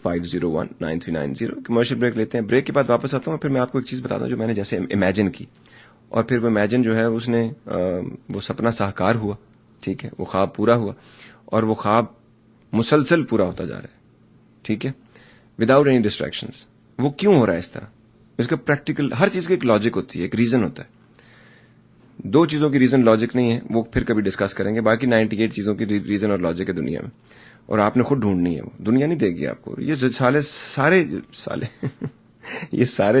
5019390. Commercial break لیتے ہیں. Break کے بعد واپس آتا ہوں. پھر میں آپ کو ایک چیز بتاتا ہوں جو میں نے جیسے امیجن کی, اور پھر وہ امیجن جو ہے اس نے وہ سپنا ساہکار ہوا. ٹھیک ہے, وہ خواب پورا ہوا, اور وہ خواب مسلسل پورا ہوتا جا رہا ہے. ٹھیک ہے, وداؤٹ اینی ڈسٹریکشنز. وہ کیوں ہو رہا ہے اس طرح؟ اس کا پریکٹیکل, ہر چیز کی ایک لاجک ہوتی ہے, ایک ریزن ہوتا ہے. 2 چیزوں کی ریزن لاجک نہیں ہے, وہ پھر کبھی ڈسکس کریں گے. باقی 98 چیزوں کی ریزن اور لاجک ہے دنیا میں, اور آپ نے خود ڈھونڈنی ہے. وہ دنیا نہیں دے گی آپ کو. یہ سارے یہ سارے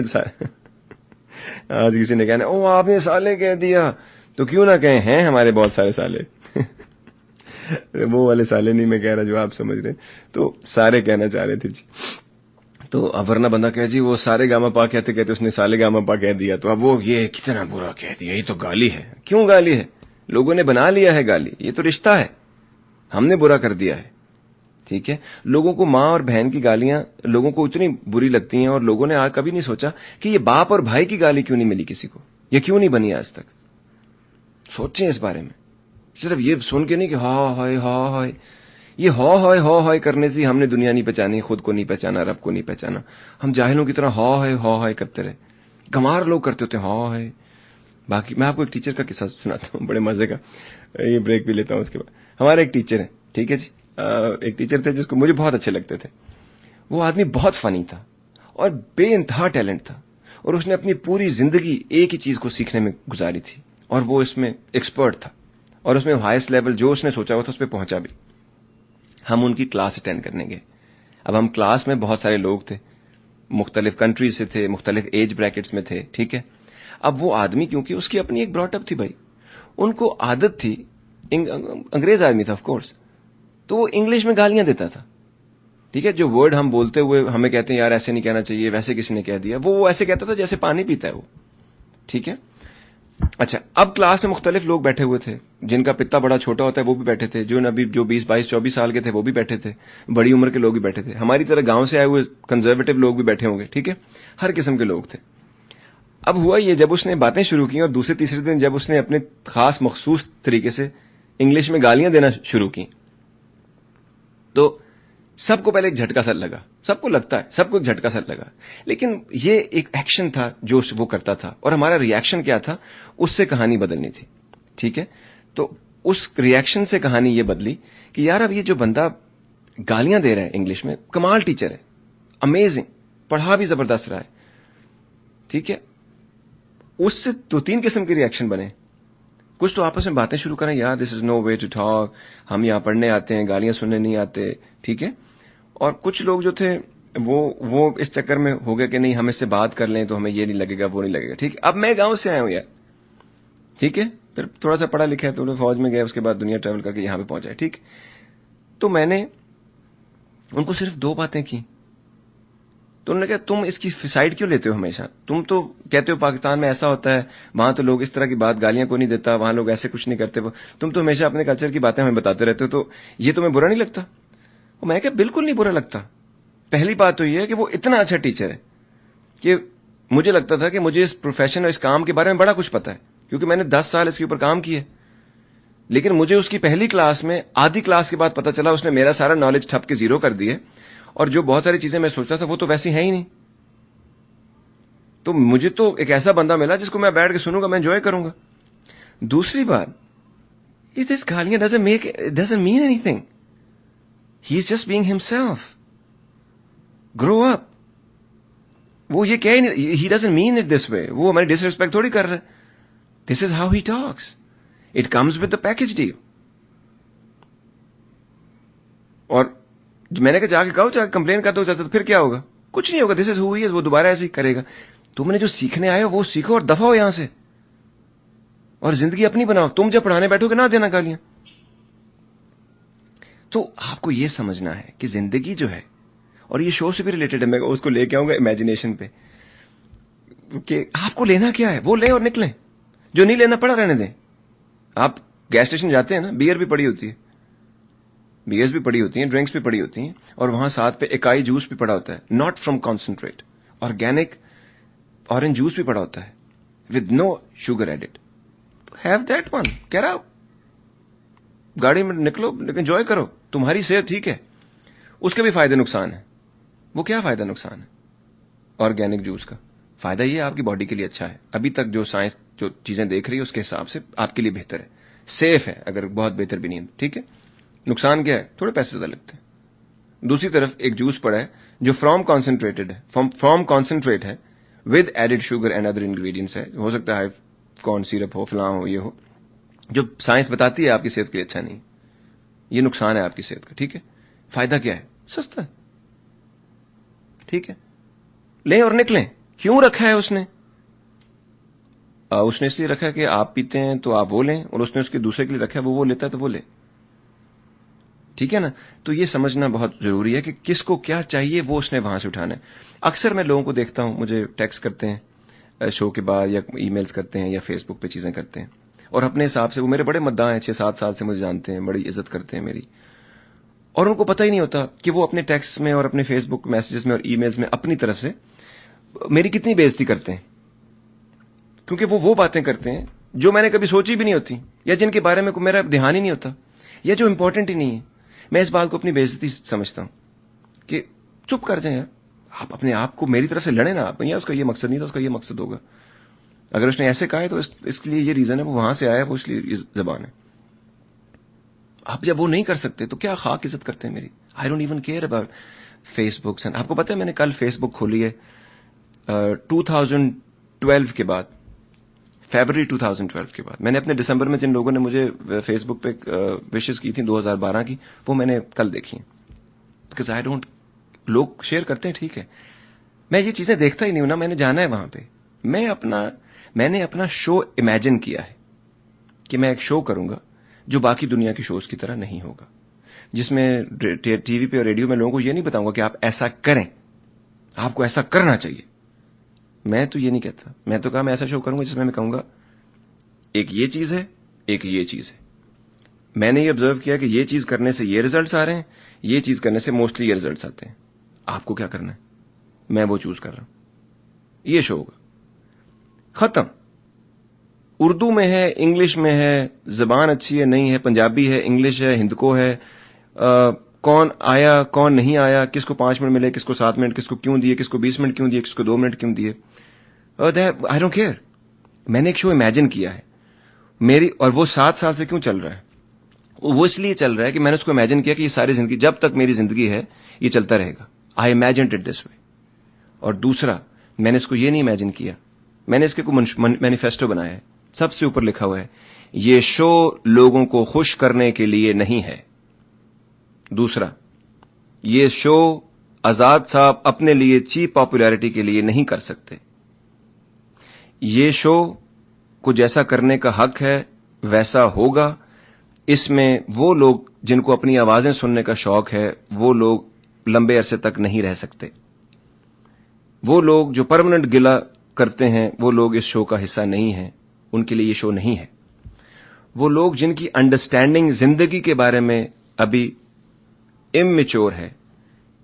آج کسی نے کہنا او آپ نے سالے کہہ دیا, تو کیوں نہ کہیں ہیں ہمارے بہت سارے سالے. وہ والے سالے نہیں میں کہہ رہا جو آپ سمجھ رہے, تو سارے کہنا چاہ رہے تھے جی. تو اب ورنہ بندہ کہے جی وہ سارے گاما پا کہتے کہتے اس نے سالے گاما پا کہہ دیا, تو اب وہ یہ کتنا برا کہہ دیا, یہ تو گالی ہے. کیوں گالی ہے؟ لوگوں نے بنا لیا ہے گالی, یہ تو رشتہ ہے, ہم نے برا کر دیا ہے. ٹھیک ہے, لوگوں کو ماں اور بہن کی گالیاں لوگوں کو اتنی بری لگتی ہیں, اور لوگوں نے آج کبھی نہیں سوچا کہ یہ باپ اور بھائی کی گالی کیوں نہیں ملی کسی کو, یہ کیوں نہیں بنی آج تک. سوچیں اس بارے میں. صرف یہ سن کے نہیں کہ ہا ہائے, یہ ہا ہائے کرنے سے ہم نے دنیا نہیں پہچانی, خود کو نہیں پہچانا, رب کو نہیں پہچانا. ہم جاہلوں کی طرح ہا ہائے کرتے رہے. گمار لوگ کرتے ہوتے ہا ہائے. باقی میں آپ کو ایک ٹیچر کا قصہ سناتا ہوں بڑے مزے کا, یہ بریک بھی لیتا ہوں اس کے بعد. ہمارے ایک ٹیچر ہیں, ٹھیک ہے جی, ایک ٹیچر تھے جس کو مجھے بہت اچھے لگتے تھے. وہ آدمی بہت فنی تھا اور بے انتہا ٹیلنٹ تھا, اور اس نے اپنی پوری زندگی ایک ہی چیز کو سیکھنے میں گزاری تھی, اور وہ اس میں ایکسپرٹ تھا, اور اس میں ہائیسٹ لیول جو اس نے سوچا ہوا تھا اس پہ پہنچا بھی. ہم ان کی کلاس اٹینڈ کرنے گئے. اب ہم کلاس میں بہت سارے لوگ تھے, مختلف کنٹریز سے تھے, مختلف ایج بریکٹس میں تھے. ٹھیک ہے, اب وہ آدمی کیونکہ اس کی اپنی ایک براٹ اپ تھی بھائی, ان کو عادت تھی, انگریز آدمی تھا آف کورس, تو وہ انگلش میں گالیاں دیتا تھا. ٹھیک ہے, جو ورڈ ہم بولتے ہوئے ہمیں کہتے ہیں یار ایسے نہیں کہنا چاہیے, ویسے کسی نے کہہ دیا, وہ ایسے کہتا تھا جیسے پانی پیتا ہے وہ. ٹھیک ہے, اچھا اب کلاس میں مختلف لوگ بیٹھے ہوئے تھے, جن کا پتا بڑا چھوٹا ہوتا ہے وہ بھی بیٹھے تھے, جو ابھی جو 20 22 24 سال کے تھے وہ بھی بیٹھے تھے, بڑی عمر کے لوگ بھی بیٹھے تھے, ہماری طرح گاؤں سے آئے ہوئے کنزرویٹو لوگ بھی بیٹھے ہوں گے. ٹھیک ہے, ہر قسم کے لوگ تھے. اب ہوا یہ, جب اس نے باتیں شروع کی اور دوسرے تیسرے دن جب اس نے اپنے خاص مخصوص طریقے سے انگلش میں گالیاں دینا شروع کی, تو سب کو پہلے ایک جھٹکا سا لگا. سب کو لگتا ہے, سب کو ایک جھٹکا سا لگا, لیکن یہ ایک ایکشن تھا جو وہ کرتا تھا, اور ہمارا ری ایکشن کیا تھا, اس سے کہانی بدلنی تھی. ٹھیک ہے, تو اس ری ایکشن سے کہانی یہ بدلی کہ یار اب یہ جو بندہ گالیاں دے رہا ہے انگلش میں, کمال ٹیچر ہے, امیزنگ, پڑھا بھی زبردست رہا ہے. ٹھیک ہے, اس سے 2-3 قسم کے ری ایکشن بنے. کچھ تو آپس میں باتیں شروع کریں, یار دس از نو وے ٹو ٹاک, ہم یہاں پڑھنے آتے ہیں, گالیاں سننے نہیں آتے. ٹھیک ہے, اور کچھ لوگ جو تھے وہ اس چکر میں ہو گیا کہ نہیں ہم اس سے بات کر لیں تو ہمیں یہ نہیں لگے گا, وہ نہیں لگے گا. ٹھیک ہے, اب میں گاؤں سے آیا ہوں یار. ٹھیک ہے, پھر تھوڑا سا پڑھا لکھا ہے, تو فوج میں گیا, اس کے بعد دنیا ٹریول کر کے یہاں پہ پہنچا. ٹھیک, تو میں نے ان کو صرف 2 باتیں کی. تو انہوں نے کہا تم اس کی سائڈ کیوں لیتے ہو ہمیشہ, تم تو کہتے ہو پاکستان میں ایسا ہوتا ہے, وہاں تو لوگ اس طرح کی بات گالیاں کو نہیں دیتا, وہاں لوگ ایسے کچھ نہیں کرتے, تم تو ہمیشہ اپنے کلچر کی باتیں ہمیں بتاتے رہتے ہو, تو یہ تمہیں برا نہیں لگتا؟ اور میں کہا بالکل نہیں برا لگتا. پہلی بات تو یہ ہے کہ وہ اتنا اچھا ٹیچر ہے کہ مجھے لگتا تھا کہ مجھے اس پروفیشن اور اس کام کے بارے میں بڑا کچھ پتا ہے, کیونکہ میں نے 10 سال اس کے اوپر کام کیے. لیکن مجھے اس کی پہلی کلاس میں آدھی کلاس کے بعد پتا چلا اس نے میرا سارا نالج ٹھپ کے 0 کر دیے, اور جو بہت ساری چیزیں میں سوچتا تھا وہ تو ویسی ہیں ہی نہیں. تو مجھے تو ایک ایسا بندہ ملا جس کو میں بیٹھ کے سنوں گا, میں انجوائے کروں گا. دوسری بات, this گالیاں doesn't mean anything. He is just being himself. Grow up. وہ یہ کہہ نہیں, he doesn't mean it this way. وہ ہماری ڈس ریسپیکٹ تھوڑی کر رہا ہے. This is how he talks. It comes with the package deal. اور میں نے کہا جا کے کہو, جا کے کمپلین کرتے ہو, پھر کیا ہوگا؟ کچھ نہیں ہوگا. This is who he is. وہ دوبارہ ایسے ہی کرے گا. تم نے جو سیکھنے آئے ہو وہ سیکھو اور دفع ہو یہاں سے, اور زندگی اپنی بناؤ. تم جب پڑھانے بیٹھو گے نہ دینا گالیاں. تو آپ کو یہ سمجھنا ہے کہ زندگی جو ہے, اور یہ شو سے بھی ریلیٹڈ ہے, میں اس کو لے کے آؤں گا امیجنیشن پہ, کہ آپ کو لینا کیا ہے وہ لیں اور نکلیں, جو نہیں لینا پڑا رہنے دیں. آپ گیس اسٹیشن جاتے ہیں نا, بیئر بھی پڑی ہوتی ہے, بیئرز بھی پڑی ہوتی ہیں, ڈرنکس بھی پڑی ہوتی ہیں, اور وہاں ساتھ پہ اکائی جوس بھی پڑا ہوتا ہے, not from concentrate, organic orange juice بھی پڑا ہوتا ہے, with no sugar added. Have that one, کہہ رہا گاڑی میں نکلو لیکن انجوائے کرو, تمہاری صحت ٹھیک ہے, اس کے بھی فائدے نقصان ہیں. وہ کیا فائدہ نقصان ہے آرگینک جوس کا؟ فائدہ یہ آپ کی باڈی کے لیے اچھا ہے. ابھی تک جو سائنس جو چیزیں دیکھ رہی ہے اس کے حساب سے آپ کے لیے بہتر ہے, سیف ہے, اگر بہت بہتر بھی نہیں. ٹھیک ہے, نقصان کیا ہے؟ تھوڑے پیسے زیادہ لگتے ہیں. دوسری طرف ایک جوس پڑا ہے جو فرام کانسنٹریٹڈ ہے, فرام کانسنٹریٹ ہے with added sugar and other ingredients ہے. ہو سکتا ہے کارن سیرپ ہو, فلاں ہو, یہ ہو, جو سائنس بتاتی ہے آپ کی صحت کے لیے اچھا نہیں. یہ نقصان ہے آپ کی صحت کا. ٹھیک ہے, فائدہ کیا ہے؟ سستا ہے. ٹھیک ہے, لیں اور نکلیں. کیوں رکھا ہے اس نے؟ اس نے اس لیے رکھا ہے کہ آپ پیتے ہیں تو آپ وہ لیں, اور اس نے اس کے دوسرے کے لیے رکھا ہے وہ لیتا ہے تو وہ لے. ٹھیک ہے نا, تو یہ سمجھنا بہت ضروری ہے کہ کس کو کیا چاہیے وہ اس نے وہاں سے اٹھانا ہے. اکثر میں لوگوں کو دیکھتا ہوں, مجھے ٹیکسٹ کرتے ہیں شو کے بعد, یا ای میلز کرتے ہیں, یا فیس بک پہ چیزیں کرتے ہیں, اور اپنے حساب سے وہ میرے بڑے مداح ہیں, 6-7 سال سے مجھے جانتے ہیں, بڑی عزت کرتے ہیں میری, اور ان کو پتہ ہی نہیں ہوتا کہ وہ اپنے ٹیکسٹ میں اور اپنے فیس بک میسیجز میں اور ای میلز میں اپنی طرف سے میری کتنی بے عزتی کرتے ہیں, کیونکہ وہ باتیں کرتے ہیں جو میں نے کبھی سوچی بھی نہیں ہوتی, یا جن کے بارے میں میرا دھیان ہی نہیں ہوتا, یا جو امپورٹنٹ ہی نہیں ہے. میں اس بات کو اپنی بے عزتی سمجھتا ہوں کہ چپ کر جائیں یار, آپ اپنے آپ کو میری طرف سے لڑیں نا. آپ, یا اس کا یہ مقصد نہیں تھا, اس کا یہ مقصد ہوگا. اگر اس نے ایسے کہا ہے تو اس کے لیے یہ ریزن ہے, وہ وہاں سے آیا ہے, وہ اس لیے یہ زبان ہے. آپ جب وہ نہیں کر سکتے تو کیا خاک عزت کرتے ہیں میری؟ I don't even care about Facebooks. آپ کو پتا ہے میں نے کل فیس بک کھولی ہے 2012 کے بعد, فیبرری 2012 کے بعد. میں نے اپنے دسمبر میں جن لوگوں نے مجھے فیس بک پہ وشز کی تھیں 2012 کی, وہ میں نے کل دیکھی ہیں. بیکاز آئی ڈونٹ, لوگ شیئر کرتے ہیں ٹھیک ہے, میں یہ چیزیں دیکھتا ہی نہیں ہوں نا. میں نے جانا ہے وہاں پہ, میں نے اپنا شو امیجن کیا ہے کہ میں ایک شو کروں گا جو باقی دنیا کی شوز کی طرح نہیں ہوگا, جس میں ٹی وی پہ اور ریڈیو میں لوگوں کو یہ نہیں بتاؤں گا کہ آپ ایسا کریں, آپ کو ایسا کرنا چاہیے. میں تو یہ نہیں کہتا, میں تو کہا میں ایسا شو کروں گا جس میں کہوں گا ایک یہ چیز ہے, ایک یہ چیز ہے. میں نے یہ آبزرو کیا کہ یہ چیز کرنے سے یہ ریزلٹس آ رہے ہیں, یہ چیز کرنے سے موسٹلی یہ ریزلٹس آتے ہیں. آپ کو کیا کرنا ہے, میں وہ چوز کر رہا ہوں. یہ شو ہوگا, ختم. اردو میں ہے, انگلش میں ہے, زبان اچھی ہے نہیں ہے, پنجابی ہے, انگلش ہے, ہندکو ہے, کون آیا کون نہیں آیا, کس کو 5 منٹ ملے, کس کو 7 منٹ, کس کو کیوں دیے, کس کو 20 منٹ کیوں دیے, کس کو 2 منٹ کیوں دیے. I don't care. میں نے ایک شو امیجن کیا ہے میری, اور وہ 7 سال سے کیوں چل رہا ہے؟ وہ اس لیے چل رہا ہے کہ میں نے اس کو امیجن کیا کہ یہ ساری زندگی, جب تک میری زندگی ہے یہ چلتا رہے گا. آئی امیجنڈ اٹ دس وے. اور دوسرا, میں نے اس کو یہ نہیں امیجن کیا, میں نے اس کے مینیفیسٹو بنایا ہے. سب سے اوپر لکھا ہوا ہے یہ شو لوگوں کو خوش کرنے کے لیے نہیں ہے. دوسرا, یہ شو آزاد صاحب اپنے لیے چیپ پاپولیرٹی کے لیے نہیں کر سکتے. یہ شو کو جیسا کرنے کا حق ہے ویسا ہوگا. اس میں وہ لوگ جن کو اپنی آوازیں سننے کا شوق ہے وہ لوگ لمبے عرصے تک نہیں رہ سکتے. وہ لوگ جو پرماننٹ گلہ کرتے ہیں وہ لوگ اس شو کا حصہ نہیں ہیں, ان کے لیے یہ شو نہیں ہے. وہ لوگ جن کی انڈرسٹینڈنگ زندگی کے بارے میں ابھی اممیچور ہے,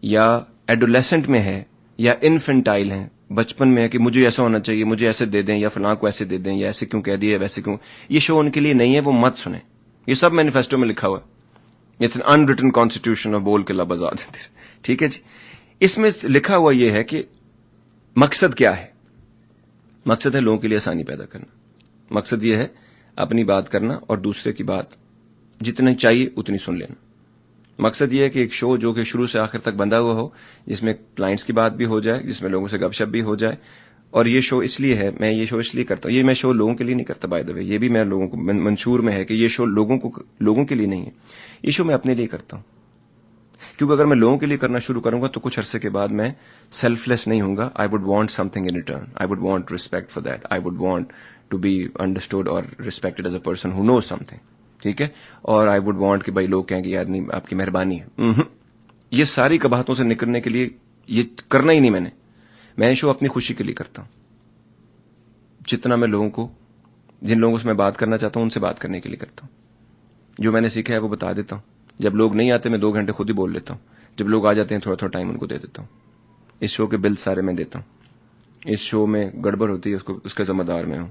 یا ایڈولیسنٹ میں ہے, یا انفنٹائل ہیں, بچپن میں ہے کہ مجھے ایسا ہونا چاہیے, مجھے ایسے دے دیں, یا فلاں کو ایسے دے دیں, یا ایسے کیوں کہہ دیے, ویسے کیوں, یہ شو ان کے لیے نہیں ہے, وہ مت سنیں. یہ سب مینیفیسٹو میں لکھا ہوا ہے. It's an unwritten constitution of بول کے لب آزاد. ٹھیک ہے جی. اس میں لکھا ہوا یہ ہے کہ مقصد کیا ہے. مقصد ہے لوگوں کے لیے آسانی پیدا کرنا. مقصد یہ ہے اپنی بات کرنا اور دوسرے کی بات جتنی چاہیے اتنی سن لینا. مقصد یہ ہے کہ ایک شو جو کہ شروع سے آخر تک بندھا ہوا ہو, جس میں کلائنٹس کی بات بھی ہو جائے, جس میں لوگوں سے گپ شپ بھی ہو جائے. اور یہ شو اس لیے ہے, میں یہ شو اس لیے کرتا ہوں, یہ میں شو لوگوں کے لیے نہیں کرتا بائی دا وے, یہ بھی میں لوگوں کو منشور میں ہے کہ یہ شو لوگوں کے لیے نہیں ہے. یہ شو میں اپنے لیے کرتا ہوں, کیونکہ اگر میں لوگوں کے لیے کرنا شروع کروں گا تو کچھ عرصے کے بعد میں سیلف لیس نہیں ہوں گا. I would want something in return. I would want respect for that. I would want to be understood اور respected as a person who knows something. ٹھیک ہے. اور آئی وڈ وانٹ کہ بھائی لوگ کہیں کہ یار نہیں آپ کی مہربانی ہے. یہ ساری قباحتوں سے نکلنے کے لیے یہ کرنا ہی نہیں. میں شو اپنی خوشی کے لیے کرتا ہوں. جتنا میں لوگوں کو, جن لوگوں سے میں بات کرنا چاہتا ہوں ان سے بات کرنے کے لیے کرتا ہوں. جو میں نے سیکھا ہے وہ بتا دیتا ہوں. جب لوگ نہیں آتے میں 2 گھنٹے خود ہی بول لیتا ہوں. جب لوگ آ جاتے ہیں تھوڑا ٹائم ان کو دے دیتا ہوں. اس شو کے بل سارے میں دیتا ہوں. اس شو میں گڑبڑ ہوتی ہے اس کا ذمہ دار میں ہوں.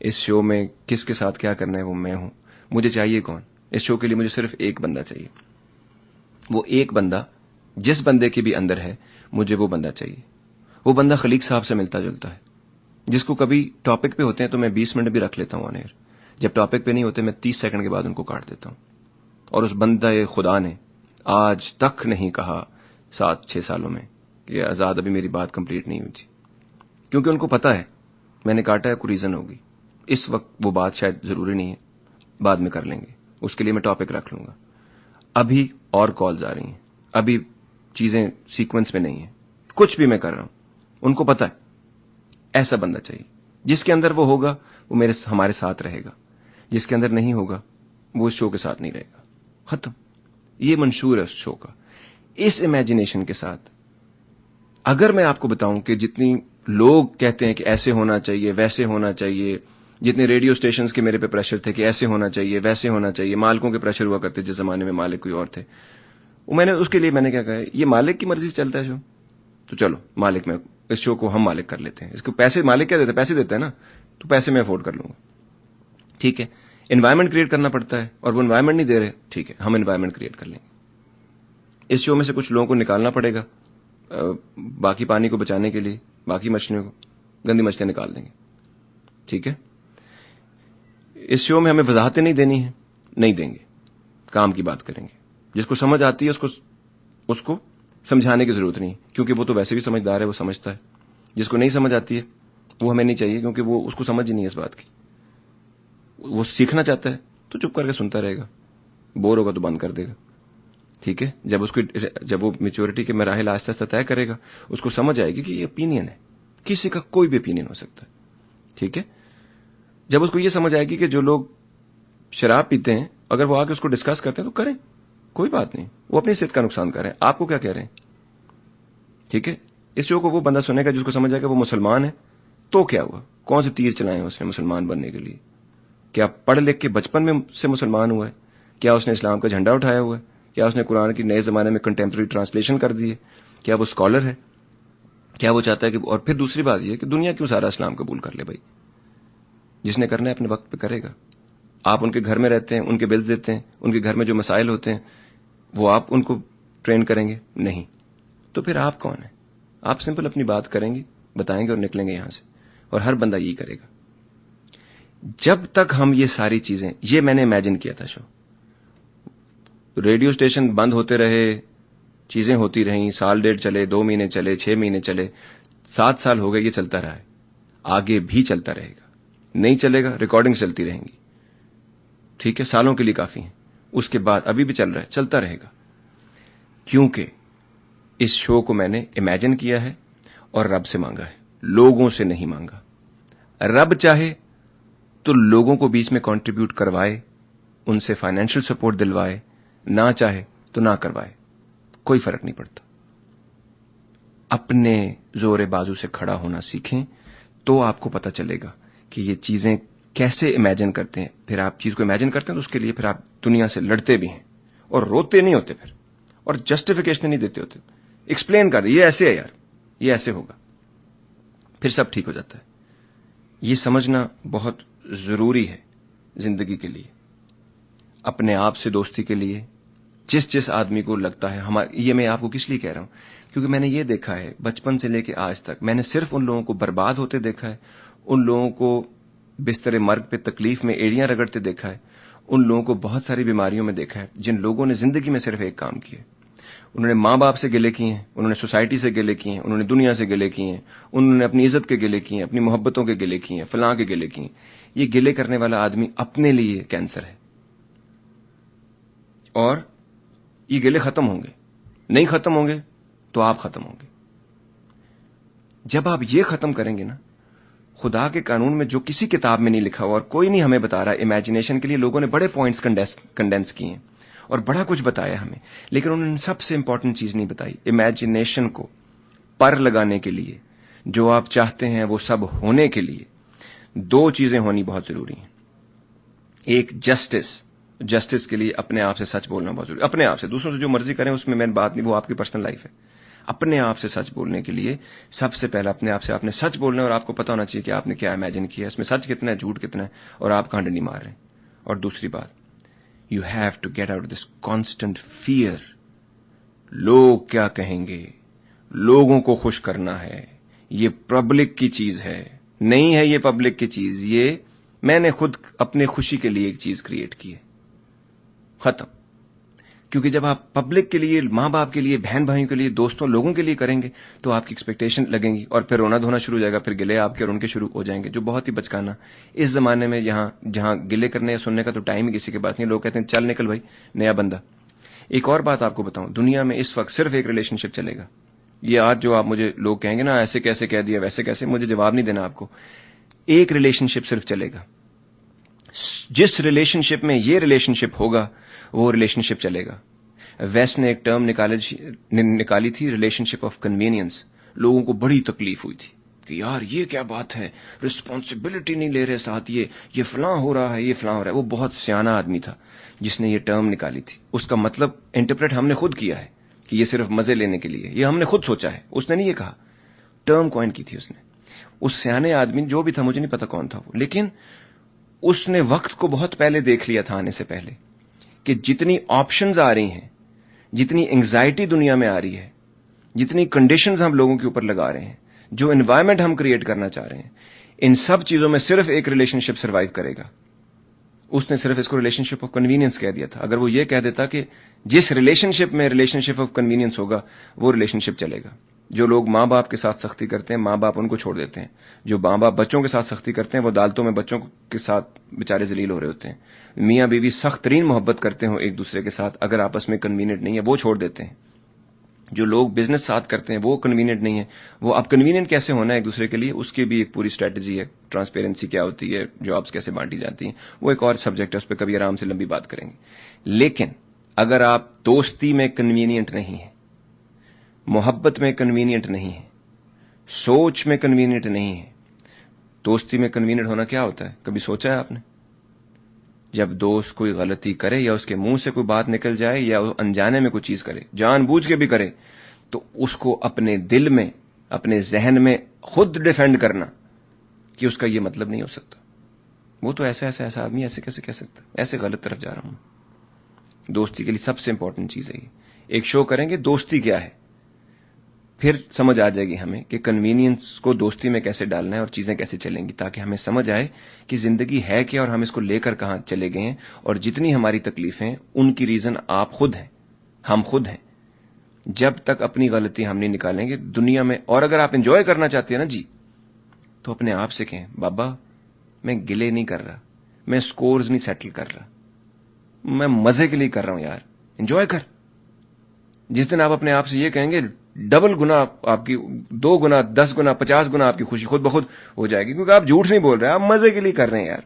اس شو میں کس کے ساتھ کیا کرنا ہے وہ میں ہوں. مجھے چاہیے کون؟ اس شو کے لیے مجھے صرف ایک بندہ چاہیے. وہ ایک بندہ جس بندے کے بھی اندر ہے مجھے وہ بندہ چاہیے. وہ بندہ خلیق صاحب سے ملتا جلتا ہے, جس کو کبھی ٹاپک پہ ہوتے ہیں تو میں 20 منٹ بھی رکھ لیتا ہوں آن ایئر, جب ٹاپک پہ نہیں ہوتے میں 30 سیکنڈ کے بعد ان کو کاٹ دیتا ہوں. اور اس بندہ خدا نے آج تک نہیں کہا 7-6 سالوں میں کہ آزاد ابھی میری بات کمپلیٹ نہیں ہوئی تھی, کیونکہ ان کو پتا ہے میں نے کاٹا ہے, کوئی ریزن ہوگی. اس وقت وہ بات شاید ضروری نہیں ہے, بعد میں کر لیں گے, اس کے لیے میں ٹاپک رکھ لوں گا. ابھی اور کالز آ رہی ہیں, ابھی چیزیں سیکوینس میں نہیں ہیں, کچھ بھی میں کر رہا ہوں. ان کو پتا ہے ایسا بندہ چاہیے, جس کے اندر وہ ہوگا وہ ہمارے ساتھ رہے گا, جس کے اندر نہیں ہوگا وہ اس شو کے ساتھ نہیں رہے گا. ختم. یہ منشور ہے اس شو کا. اس امیجنیشن کے ساتھ اگر میں آپ کو بتاؤں کہ جتنی لوگ کہتے ہیں کہ ایسے ہونا چاہیے, ویسے ہونا چاہیے, جتنے ریڈیو اسٹیشنز کے میرے پہ پریشر تھے کہ ایسے ہونا چاہیے, ویسے ہونا چاہیے, مالکوں کے پریشر ہوا کرتے جس زمانے میں مالک کوئی اور تھے, میں نے اس کے لیے میں نے کیا کہا, یہ مالک کی مرضی سے چلتا ہے شو, تو چلو مالک میں اس شو کو ہم مالک کر لیتے ہیں. اس کو پیسے مالک کیا دیتے ہیں, پیسے دیتے ہیں نا, تو پیسے میں افورڈ کر لوں گا. ٹھیک ہے, انوائرمنٹ کریٹ کرنا پڑتا ہے اور وہ انوائرمنٹ نہیں دے رہے, ٹھیک ہے ہم انوائرمنٹ کریٹ کر لیں گے. اس شو میں سے کچھ لوگوں کو نکالنا پڑے گا باقی پانی کو بچانے کے لیے, باقی مچھلیوں کو, گندی مچھلیاں نکال دیں گے. ٹھیک ہے, اس شو میں ہمیں وضاحتیں نہیں دینی ہیں, نہیں دیں گے, کام کی بات کریں گے. جس کو سمجھ آتی ہے اس کو سمجھانے کی ضرورت نہیں, کیونکہ وہ تو ویسے بھی سمجھدار ہے, وہ سمجھتا ہے. جس کو نہیں سمجھ آتی ہے وہ ہمیں نہیں چاہیے, کیونکہ وہ اس کو سمجھ ہی نہیں ہے اس بات کی. وہ سیکھنا چاہتا ہے تو چپ کر کے سنتا رہے گا, بور ہوگا تو بند کر دے گا. ٹھیک ہے, جب وہ میچورٹی کے مراحل آہستہ آہستہ طے کرے گا, اس کو سمجھ آئے گی کہ یہ اوپینین ہے, کسی کا کوئی بھی اوپینین ہو سکتا ہے. ٹھیک ہے, جب اس کو یہ سمجھ آئے گی کہ جو لوگ شراب پیتے ہیں اگر وہ آ کے اس کو ڈسکس کرتے ہیں تو کریں, کوئی بات نہیں, وہ اپنی صحت کا نقصان کر رہے ہیں, آپ کو کیا کہہ رہے ہیں. ٹھیک ہے, اس شو کو وہ بندہ سنے گا جس کو سمجھ آئے گا وہ مسلمان ہے, تو کیا ہوا, کون سے تیر چلائے ہیں اس نے مسلمان بننے کے لیے. کیا پڑھ لکھ کے بچپن میں سے مسلمان ہوا ہے, کیا اس نے اسلام کا جھنڈا اٹھایا ہوا ہے, کیا اس نے قرآن کی نئے زمانے میں کنٹمپرری ٹرانسلیشن کر دی ہے, کیا وہ اسکالر ہے, کیا وہ چاہتا ہے کہ, اور پھر دوسری بات یہ کہ دنیا کیوں سارا اسلام قبول کر لے بھائی, جس نے کرنا ہے اپنے وقت پہ کرے گا. آپ ان کے گھر میں رہتے ہیں, ان کے بلز دیتے ہیں, ان کے گھر میں جو مسائل ہوتے ہیں وہ آپ ان کو ٹرین کریں گے نہیں, تو پھر آپ کون ہیں. آپ سمپل اپنی بات کریں گے, بتائیں گے اور نکلیں گے یہاں سے, اور ہر بندہ یہی کرے گا. جب تک ہم یہ ساری چیزیں, یہ میں نے امیجن کیا تھا شو, ریڈیو اسٹیشن بند ہوتے رہے, چیزیں ہوتی رہیں, 1.5 سال چلے, 2 مہینے چلے, 6 مہینے چلے, 7 سال ہو گئے, یہ چلتا رہا ہے, آگے بھی چلتا رہے گا. نہیں چلے گا, ریکارڈنگ چلتی رہیں گی. ٹھیک ہے, سالوں کے لیے کافی ہیں, اس کے بعد ابھی بھی چل رہا ہے, چلتا رہے گا, کیونکہ اس شو کو میں نے امیجن کیا ہے اور رب سے مانگا ہے, لوگوں سے نہیں مانگا. رب چاہے تو لوگوں کو بیچ میں کنٹریبیوٹ کروائے, ان سے فائنینشل سپورٹ دلوائے, نہ چاہے تو نہ کروائے, کوئی فرق نہیں پڑتا. اپنے زور بازو سے کھڑا ہونا سیکھیں تو آپ کو پتا چلے گا کہ یہ چیزیں کیسے امیجن کرتے ہیں. پھر آپ چیز کو امیجن کرتے ہیں تو اس کے لیے پھر آپ دنیا سے لڑتے بھی ہیں, اور روتے نہیں ہوتے پھر, اور جسٹیفیکیشن نہیں دیتے ہوتے, ایکسپلین کر دیں یہ ایسے ہے یار, یہ ایسے ہوگا, پھر سب ٹھیک ہو جاتا ہے. یہ سمجھنا بہت ضروری ہے زندگی کے لیے, اپنے آپ سے دوستی کے لیے. جس آدمی کو لگتا ہے یہ میں آپ کو کس لیے کہہ رہا ہوں, کیونکہ میں نے یہ دیکھا ہے بچپن سے لے کے آج تک, میں نے صرف ان لوگوں کو برباد ہوتے دیکھا ہے, ان لوگوں کو بستر مرگ پہ تکلیف میں ایڑیاں رگڑتے دیکھا ہے, ان لوگوں کو بہت ساری بیماریوں میں دیکھا ہے, جن لوگوں نے زندگی میں صرف ایک کام کیا, انہوں نے ماں باپ سے گلے کیے ہیں, انہوں نے سوسائٹی سے گلے کیے ہیں, انہوں نے دنیا سے گلے کیے ہیں, انہوں نے اپنی عزت کے گلے کیے ہیں, اپنی محبتوں کے گلے کیے ہیں, فلاں کے گلے کیے ہیں. یہ گلے کرنے والا آدمی اپنے لیے کینسر ہے, اور یہ گلے ختم ہوں گے, نہیں ختم ہوں گے تو آپ ختم ہوں گے. جب آپ یہ ختم کریں گے نا, خدا کے قانون میں جو کسی کتاب میں نہیں لکھا ہوا اور کوئی نہیں ہمیں بتا رہا, امیجنیشن کے لیے لوگوں نے بڑے پوائنٹس کنڈینس کیے ہیں اور بڑا کچھ بتایا ہمیں, لیکن انہوں نے سب سے امپورٹنٹ چیز نہیں بتائی. امیجنیشن کو پر لگانے کے لیے, جو آپ چاہتے ہیں وہ سب ہونے کے لیے 2 چیزیں ہونی بہت ضروری ہیں. ایک جسٹس کے لیے اپنے آپ سے سچ بولنا بہت ضروری. اپنے آپ سے, دوسروں سے جو مرضی کریں اس میں بات نہیں, وہ آپ کی پرسنل لائف ہے. اپنے آپ سے سچ بولنے کے لیے سب سے پہلا اپنے آپ سے آپ نے سچ بولنا ہے, اور آپ کو پتا ہونا چاہیے کہ آپ نے کیا امیجن کیا, اس میں سچ کتنا ہے, جھوٹ کتنا ہے, اور آپ کہاں ڈنڈی مار رہے ہیں. اور دوسری بات, you have to get out this constant fear لوگ کیا کہیں گے, لوگوں کو خوش کرنا ہے, یہ پبلک کی چیز ہے. نہیں ہے یہ پبلک کی چیز, یہ میں نے خود اپنے خوشی کے لیے ایک چیز کریٹ کی ہے, ختم. کیونکہ جب آپ پبلک کے لیے, ماں باپ کے لیے, بہن بھائیوں کے لیے, دوستوں, لوگوں کے لیے کریں گے تو آپ کی ایکسپیکٹیشن لگیں گی, اور پھر رونا دھونا شروع ہو جائے گا, پھر گلے آپ کے اور ان کے شروع ہو جائیں گے, جو بہت ہی بچکانا. اس زمانے میں جہاں گلے کرنے یا سننے کا تو ٹائم ہی کسی کے پاس نہیں. لوگ کہتے ہیں چل نکل بھائی نیا بندہ. ایک اور بات آپ کو بتاؤں, دنیا میں اس وقت صرف ایک ریلیشن شپ چلے گا. یہ آج جو آپ مجھے لوگ کہیں گے نا ایسے کیسے کہہ دیا ویسے کیسے, مجھے جواب نہیں دینا آپ کو. ایک ریلیشن شپ صرف چلے گا. جس ریلیشن شپ میں یہ ریلیشن شپ ہوگا وہ ریلیشن شپ چلے گا. ویسٹ نے ایک ٹرم نکالی تھی, ریلیشن شپ آف کنوینئنس. لوگوں کو بڑی تکلیف ہوئی تھی کہ یار یہ کیا بات ہے, رسپانسبلٹی نہیں لے رہے ساتھ, یہ فلاں ہو رہا ہے, یہ فلاں ہو رہا ہے. وہ بہت سیانہ آدمی تھا جس نے یہ ٹرم نکالی تھی. اس کا مطلب انٹرپریٹ ہم نے خود کیا ہے کہ یہ صرف مزے لینے کے لیے, یہ ہم نے خود سوچا ہے, اس نے نہیں یہ کہا. ٹرم کوائن کی تھی اس نے. اس سیانے آدمی جو بھی تھا, مجھے نہیں پتا کون تھا وہ, لیکن اس نے وقت کو بہت پہلے دیکھ لیا تھا آنے سے پہلے کہ جتنی آپشنز آ رہی ہیں, جتنی انگزائٹی دنیا میں آ رہی ہے, جتنی کنڈیشنز ہم لوگوں کے اوپر لگا رہے ہیں, جو انوائرمنٹ ہم کریٹ کرنا چاہ رہے ہیں, ان سب چیزوں میں صرف ایک ریلیشن شپ سروائیو کرے گا. اس نے صرف اس کو ریلیشن شپ آف کنوینئنس کہہ دیا تھا. اگر وہ یہ کہہ دیتا کہ جس ریلیشن شپ میں ریلیشن شپ آف کنوینئنس ہوگا وہ ریلیشن شپ چلے گا. جو لوگ ماں باپ کے ساتھ سختی کرتے ہیں, ماں باپ ان کو چھوڑ دیتے ہیں. جو ماں باپ بچوں کے ساتھ سختی کرتے ہیں, وہ عدالتوں میں بچوں کے ساتھ بےچارے ذلیل ہو رہے ہوتے ہیں. میاں بیوی سخت ترین محبت کرتے ہوں ایک دوسرے کے ساتھ, اگر آپس میں کنوینئنٹ نہیں ہے وہ چھوڑ دیتے ہیں. جو لوگ بزنس ساتھ کرتے ہیں وہ کنوینئنٹ نہیں ہے. وہ اب کنوینئنٹ کیسے ہونا ہے ایک دوسرے کے لیے, اس کی بھی ایک پوری اسٹریٹجی ہے. ٹرانسپیرنسی کیا ہوتی ہے, جابس کیسے بانٹی جاتی ہیں, وہ ایک اور سبجیکٹ ہے, اس پہ کبھی آرام سے لمبی بات کریں گے. لیکن اگر آپ دوستی میں کنوینئنٹ نہیں ہیں, محبت میں کنوینئنٹ نہیں ہیں, سوچ میں کنوینئنٹ نہیں ہیں. دوستی میں کنوینئنٹ ہونا کیا ہوتا ہے, کبھی سوچا ہے آپ نے؟ جب دوست کوئی غلطی کرے یا اس کے منہ سے کوئی بات نکل جائے یا انجانے میں کوئی چیز کرے, جان بوجھ کے بھی کرے, تو اس کو اپنے دل میں, اپنے ذہن میں خود ڈیفینڈ کرنا کہ اس کا یہ مطلب نہیں ہو سکتا, وہ تو ایسا آدمی ایسے کیسے کہہ سکتا, ایسے غلط طرف جا رہا ہوں. دوستی کے لیے سب سے امپورٹنٹ چیز ہے یہ. ایک شو کریں گے دوستی کیا ہے, پھر سمجھ آ جائے گی ہمیں کہ کنوینئنس کو دوستی میں کیسے ڈالنا ہے اور چیزیں کیسے چلیں گی, تاکہ ہمیں سمجھ آئے کہ زندگی ہے کیا اور ہم اس کو لے کر کہاں چلے گئے ہیں. اور جتنی ہماری تکلیفیں, ان کی ریزن آپ خود ہیں, ہم خود ہیں. جب تک اپنی غلطی ہم نہیں نکالیں گے دنیا میں, اور اگر آپ انجوائے کرنا چاہتے ہیں نا جی, تو اپنے آپ سے کہیں بابا میں گلے نہیں کر رہا, میں سکورز نہیں سیٹل کر رہا, میں مزے کے لیے کر رہا ہوں یار, انجوائے کر. جس دن آپ اپنے آپ سے یہ کہیں گے, ڈبل گنا آپ کی, 2 گنا, 10 گنا, 50 گنا آپ کی خوشی خود بخود ہو جائے گی, کیونکہ آپ جھوٹ نہیں بول رہے, آپ مزے کے لیے کر رہے ہیں یار,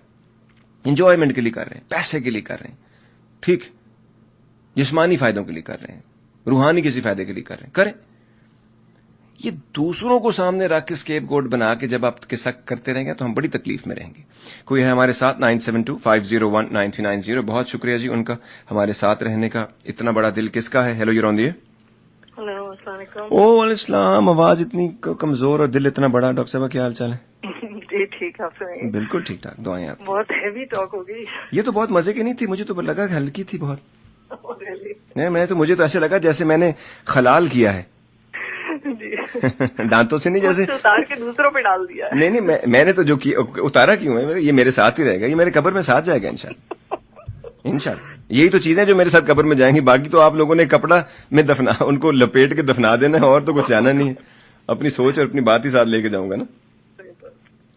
انجوائمنٹ کے لیے کر رہے ہیں, پیسے کے لیے کر رہے ہیں, ٹھیک, جسمانی فائدوں کے لیے کر رہے ہیں, روحانی کسی فائدے کے لیے کر رہے ہیں, کریں. یہ دوسروں کو سامنے رکھ کے اسکیپ گوٹ بنا کے جب آپ قصہ کرتے رہیں گے تو ہم بڑی تکلیف میں رہیں گے. کوئی ہے ہمارے ساتھ 9725019390. بہت شکریہ جی ان کا ہمارے ساتھ رہنے کا. اتنا بڑا دل کس کا ہے؟ Hello you're on the air. Hello السلام علیکم. وعلیکم السلام. آواز اتنی کمزور اور دل اتنا بڑا. ڈاکٹر صاحبہ کیا حال چال ہے؟ جی ٹھیک ہے, آپ سنائیے. بالکل ٹھیک ٹھاک, دعائیں آپ. بہت ہیوی ٹاک ہوگی. یہ تو بہت مزے کی نہیں تھی, مجھے تو لگا کہ ہلکی تھی بہت. مجھے تو ایسے لگا جیسے میں نے خلال کیا ہے. دانتوں سے نہیں, جیسے اتار کے دوسروں پہ ڈال دیا ہے. نہیں میں نے تو جو اتارا کیوں ہے, یہ میرے ساتھ ہی رہے گا, یہ میرے قبر میں ساتھ جائے گا انشاءاللہ. یہی تو چیزیں جو میرے ساتھ قبر میں جائیں گی, باقی تو آپ لوگوں نے کپڑا میں ان کو لپیٹ کے دفنا دینا ہے, اور تو کچھ جانا نہیں ہے. اپنی سوچ اور اپنی بات ہی ساتھ لے کے جاؤں گا نا.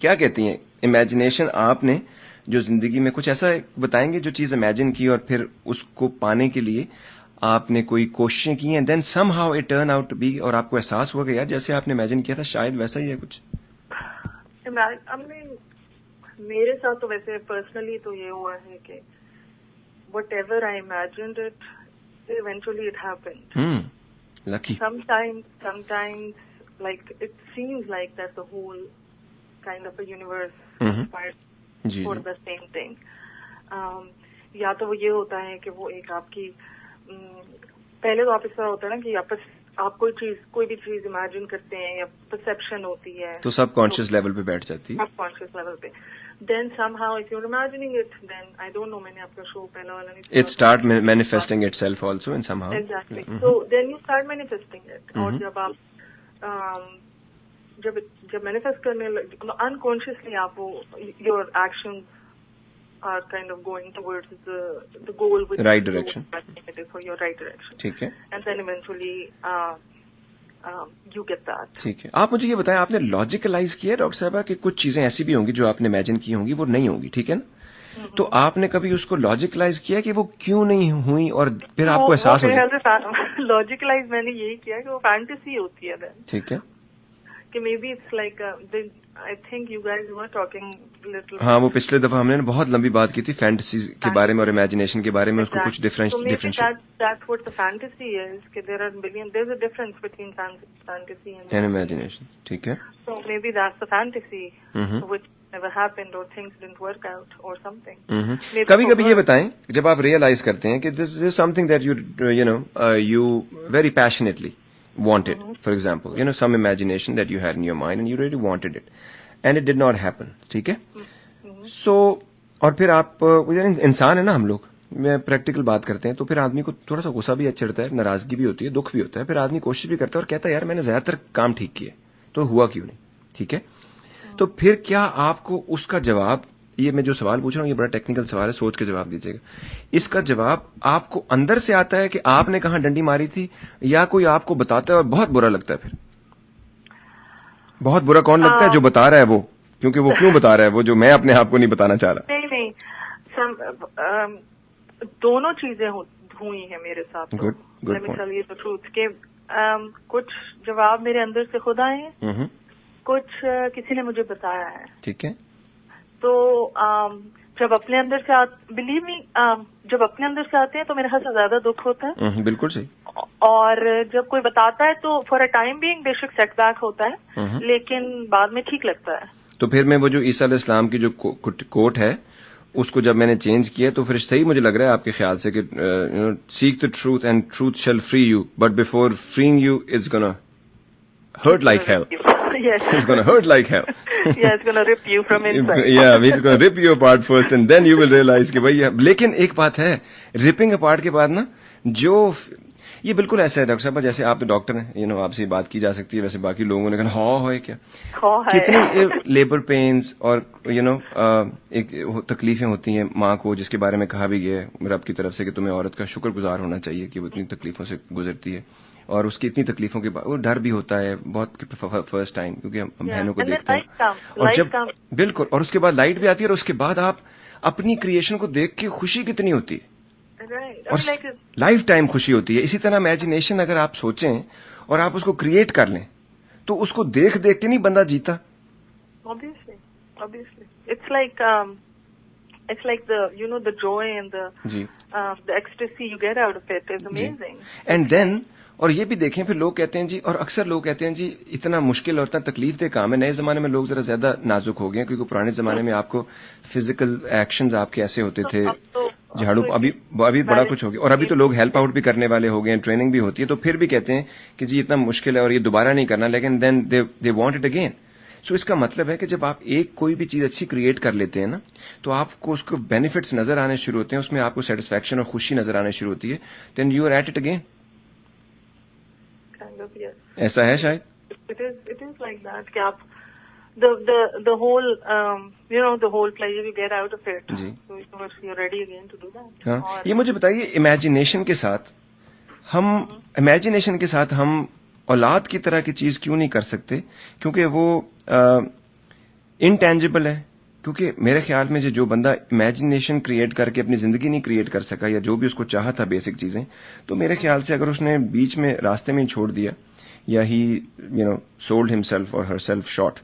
کیا کہتی ہیں امیجنیشن, آپ نے جو زندگی میں کچھ ایسا بتائیں گے جو چیز امیجن کی اور پھر اس کو پانے کے لیے آپ نے کوئی کوششیں کی ہیں, then somehow it turn out to be, اور آپ کو احساس ہوا کہ یار جیسے آپ نے امیجن کیا تھا شاید ویسا ہی ہے کچھ. میرے ساتھ تو ویسے پرسنلی تو یہ ہوا ہے کہ what ever I imagined it eventually it happened. Lucky. sometimes like it seems like that the whole kind of a universe conspires for the same thing. یا تو وہ یہ ہوتا ہے کہ وہ ایک آپ کی پہلے تو آپ اس طرح ہوتا ہے نا کہ آپ کوئی بھی چیز امیجن کرتے ہیں یا پرسپشن ہوتی ہے تو سب کانشیس لیول پہ بیٹھ جاتی ہے. سب کانشیس لیول پہ then somehow if you're imagining it, then I don't know, maine aapka show pehla wala nahi It start manifesting itself also in somehow. Exactly. So then you start manifesting it. اور جب آپ جب manifest کرنے unconsciously آپ وہ your actions are kind of going towards the goal with right direction for your right direction. ٹھیک ہے. And then eventually you get that. ٹھیک ہے. آپ مجھے یہ بتائیں, آپ نے لاجیکلائز کیا ڈاکٹر صاحبہ کہ کچھ چیزیں ایسی بھی ہوں گی جو آپ نے امیجن کی ہوں گی وہ نہیں ہوں گی, ٹھیک ہے نا؟ تو آپ نے کبھی اس کو لاجیکلائز کیا کہ وہ کیوں نہیں ہوئی اور پھر آپ کو احساس ہو جائے؟ لاجیکلائز میں نے یہی کیا کہ وہ فینٹیسی ہوتی ہے ٹھیک ہے کہ maybe it's like I think you guys were talking little. ہاں, وہ پچھلے دفعہ ہم نے بہت لمبی بات کی تھی فینٹیسی کے بارے میں اور امیجنیشن کے بارے میں, اس کو کچھ differentiate. That's what the fantasy is. کہ there are billion. There's a difference between fantasy and imagination. ٹھیک ہے. So maybe that's the fantasy which never happened or things didn't work out or something. کبھی کبھی یہ بتائیں جب آپ realise کرتے ہیں کہ this is something that you very passionately wanted, for example, some imagination that you had in your mind and you really wanted it and it did not happen, ٹھیک ہے. So اور پھر آپ انسان ہے نا ہم لوگ, میں پریکٹیکل بات کرتے ہیں تو پھر آدمی کو تھوڑا سا غصہ بھی چڑھتا ہے, ناراضگی بھی ہوتی ہے, دکھ بھی ہوتا ہے, پھر آدمی کوشش بھی کرتا ہے اور کہتا ہے یار میں نے زیادہ تر کام ٹھیک کیے تو ہوا کیوں نہیں, ٹھیک ہے. تو پھر کیا آپ کو اس کا جواب, یہ میں جو سوال پوچھ رہا ہوں یہ بڑا ٹیکنیکل سوال ہے, سوچ کے جواب دیجیے گا, اس کا جواب آپ کو اندر سے آتا ہے کہ آپ نے کہاں ڈنڈی ماری تھی, یا کوئی آپ کو بتاتا ہے اور بہت برا لگتا ہے؟ پھر بہت برا کون لگتا ہے, جو بتا رہا ہے وہ, کیونکہ وہ کیوں بتا رہا ہے, وہ جو میں اپنے آپ کو نہیں بتانا چاہ رہا. نہیں دونوں چیزیں ہوئی ہیں میرے ساتھ. کہ کچھ جواب میرے اندر سے خود آئے ہیں, کچھ کسی نے مجھے بتایا ہے, ٹھیک ہے. تو جب اپنے اندر سے بلیو می جب اپنے اندر سے آتے ہیں تو میرے خیال سے زیادہ دکھ ہوتا ہے. بالکل صحیح. اور جب کوئی بتاتا ہے تو فار اے ٹائم بینگ بے شک سیٹ بیک ہوتا ہے, لیکن بعد میں ٹھیک لگتا ہے. تو پھر میں وہ جو عیسیٰ علیہ السلام کی جو کوٹ ہے اس کو جب میں نے چینج کیا تو پھر صحیح مجھے لگ رہا ہے آپ کے خیال سے کہ seek the truth and truth shall free you, but before freeing you it's gonna hurt like hell. It's going to hurt like hell. Yeah, it's going to rip you from inside. Yeah, it's going to rip you apart first and then you will realize کہ بھائی, لیکن ایک بات ہے, ripping apart کے بعد نا جو یہ بالکل ایسا ہے ڈاکٹر صاحب, جیسے آپ تو ڈاکٹر ہیں, آپ سے بات کی جا سکتی ہے, ویسے باقی لوگوں نے کہا ہوئے کیا کتنی لیبر پینز اور ایک تکلیفیں ہوتی ہیں ماں کو, جس کے بارے میں کہا بھی گیا ہے رب کی طرف سے کہ تمہیں عورت کا شکر گزار ہونا چاہیے کہ وہ اتنی تکلیفوں سے گزرتی ہے, اور اس کی اتنی تکلیفوں کے بعد وہ ڈر بھی ہوتا ہے بہت فرسٹ ٹائم, کیونکہ ہم بہنوں کو دیکھتے ہیں, اور جب بالکل, اور اس کے بعد لائٹ بھی آتی ہے, اور اس کے بعد آپ اپنی کریشن کو دیکھ کے خوشی کتنی ہوتی ہے, اور لائف ٹائم خوشی ہوتی ہے. اسی طرح امیجنیشن اگر آپ سوچیں اور آپ اس کو کریٹ کر لیں تو اس کو دیکھ دیکھ کے نہیں بندہ جیتا. It's like the joy and the ecstasy you get out of it is amazing. And then اور یہ بھی دیکھیں پھر لوگ کہتے ہیں جی, اور اکثر لوگ کہتے ہیں جی اتنا مشکل اور اتنا تکلیف دہ کام ہے. نئے زمانے میں لوگ ذرا زیادہ نازک ہو گئے ہیں, کیونکہ پرانے زمانے میں آپ کو فزیکل ایکشنز آپ کے ایسے ہوتے تھے, جھاڑو, ابھی بڑا کچھ ہو گیا, اور ابھی تو لوگ ہیلپ آؤٹ بھی کرنے والے ہو گئے ہیں, ٹریننگ بھی ہوتی ہے, تو پھر بھی کہتے ہیں کہ جی اتنا مشکل ہے اور یہ دوبارہ نہیں کرنا, لیکن دین دے وانٹ اٹ اگین. سو اس کا مطلب ہے کہ جب آپ کوئی بھی چیز اچھی کریٹ کر لیتے ہیں نا, تو آپ کو اس کو بینیفٹس نظر آنے شروع ہوتے ہیں, اس میں آپ کو سیٹسفیکشن اور خوشی نظر آنے شروع ہوتی ہے, then you are at it again. ایسا ہے شاید. It is like that کہ آپ the whole pleasure you get out of it. G. So you're ready again to do that. ہاں, یہ مجھے بتائیے امیجنیشن کے ساتھ ہم اولاد کی طرح کی چیز کیوں نہیں کر سکتے, کیونکہ وہ انٹینجبل ہے. کیونکہ میرے خیال میں جو بندہ امیجنیشن کریٹ کر کے اپنی زندگی نہیں کریٹ کر سکا, یا جو بھی اس کو چاہا تھا بیسک چیزیں, تو میرے خیال سے اگر اس نے بیچ میں راستے میں چھوڑ دیا, یا ہی سولڈ ہمسیلف اور ہر سیلف شارٹ,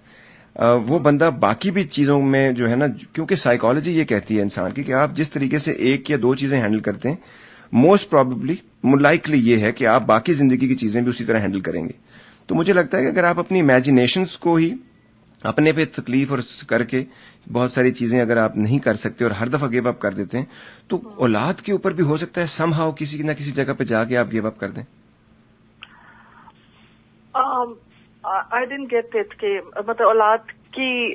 وہ بندہ باقی بھی چیزوں میں جو ہے نا, کیونکہ سائیکالوجی یہ کہتی ہے انسان کی کہ آپ جس طریقے سے ایک یا دو چیزیں ہینڈل کرتے ہیں, موسٹ پروبیبلی لائکلی یہ ہے کہ آپ باقی زندگی کی چیزیں بھی اسی طرح ہینڈل کریں گے. تو مجھے لگتا ہے کہ اگر آپ اپنی امیجنیشنز کو ہی اپنے پہ تکلیف اور کر کے بہت ساری چیزیں اگر آپ نہیں کر سکتے اور ہر دفعہ گیو اپ کر دیتے ہیں, تو اولاد کے اوپر بھی ہو سکتا ہے سم ہاؤ کسی نہ کسی جگہ پہ جا کے آپ گیو اپ کر دیں. I didn't get it کہ مطلب اولاد کی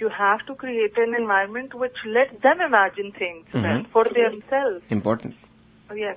you have to create an environment which lets them imagine things for themselves. Important. Yes,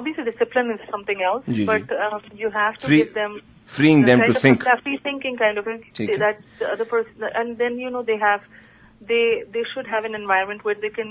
obviously discipline is something else, but you have to give them freeing them to think, free thinking kind of that the other person, and then they should have an environment where they can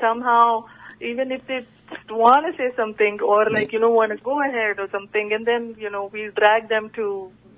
somehow even if they want to say something or like want to go ahead or something, and then we drag them to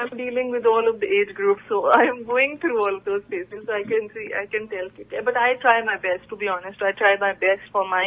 I'm dealing with all of the age groups, so I am going through all of those phases. I can tell kids, but I try my best, to be honest. I try my best for my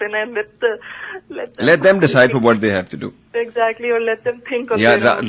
when I let them decide for what they have to do. Exactly, or let them think of their own.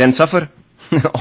then suffer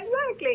Exactly,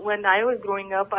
when I was growing up,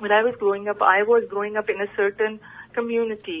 when I was growing up in a certain community,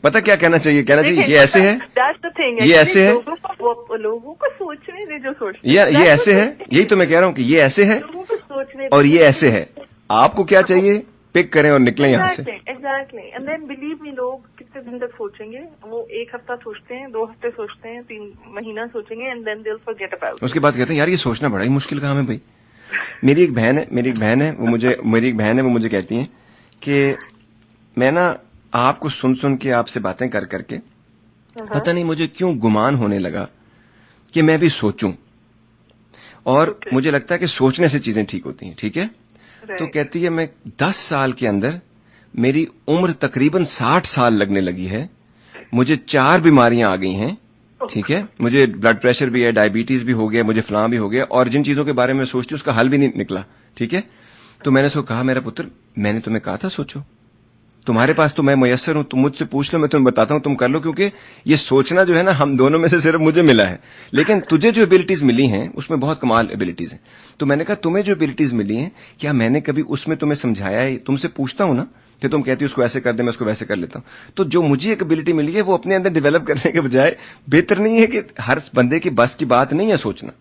پتا کیا کہنا چاہیے یہ ایسے ہے, یہ ایسے ہے, لوگوں کو سوچنے دے جو سوچ, یہ ایسے ہے, یہی تو میں کہہ رہا ہوں کہ یہ ایسے ہے اور یہ ایسے ہے. آپ کو کیا چاہیے, پک کریں اور نکلیں یہاں سے. Exactly. And then believe me, لوگ کتنے دن تک سوچیں گے؟ وہ 1 ہفتہ سوچتے ہیں, 2 ہفتے سوچتے ہیں, 3 مہینہ سوچیں گے, and then they will forget about. اس کے بعد کہتے ہیں یار یہ سوچنا بڑا ہی مشکل کام ہے بھائی. میری ایک بہن ہے وہ مجھے کہتی ہیں کہ میں نا آپ کو سن کے, آپ سے باتیں کر کے پتہ نہیں مجھے کیوں گمان ہونے لگا کہ میں بھی سوچوں, اور مجھے لگتا ہے کہ سوچنے سے چیزیں ٹھیک ہوتی ہیں. ٹھیک ہے, تو کہتی ہے میں 10 سال کے اندر میری عمر تقریباً 60 سال لگنے لگی ہے, مجھے 4 بیماریاں آ گئی ہیں. ٹھیک ہے, مجھے بلڈ پریشر بھی ہے, ڈائبٹیز بھی ہو گیا, مجھے فلاں بھی ہو گیا, اور جن چیزوں کے بارے میں سوچتی اس کا حل بھی نہیں نکلا. ٹھیک ہے, تو میں نے اس کو کہا میرا پتر, میں نے تمہیں کہا تھا سوچو, تمہارے پاس تو میں میسر ہوں, تم مجھ سے پوچھ لو, میں تمہیں بتاتا ہوں, تم کر لو, کیونکہ یہ سوچنا جو ہے نا ہم دونوں میں سے صرف مجھے ملا ہے, لیکن تجھے جو ایبلٹیز ملی ہیں اس میں بہت کمال ایبلٹیز ہیں. تو میں نے کہا تمہیں جو ایبلٹیز ملی ہیں کیا میں نے کبھی اس میں تمہیں سمجھایا ہے؟ تم سے پوچھتا ہوں نا, پھر تم کہتی اس کو ایسے کر دے, میں اس کو ویسے کر لیتا ہوں. تو جو مجھے ایک ایبلٹی ملی ہے وہ اپنے اندر ڈیولپ کرنے کے بجائے بہتر نہیں ہے کہ ہر بندے کی بس کی بات نہیں ہے سوچنا,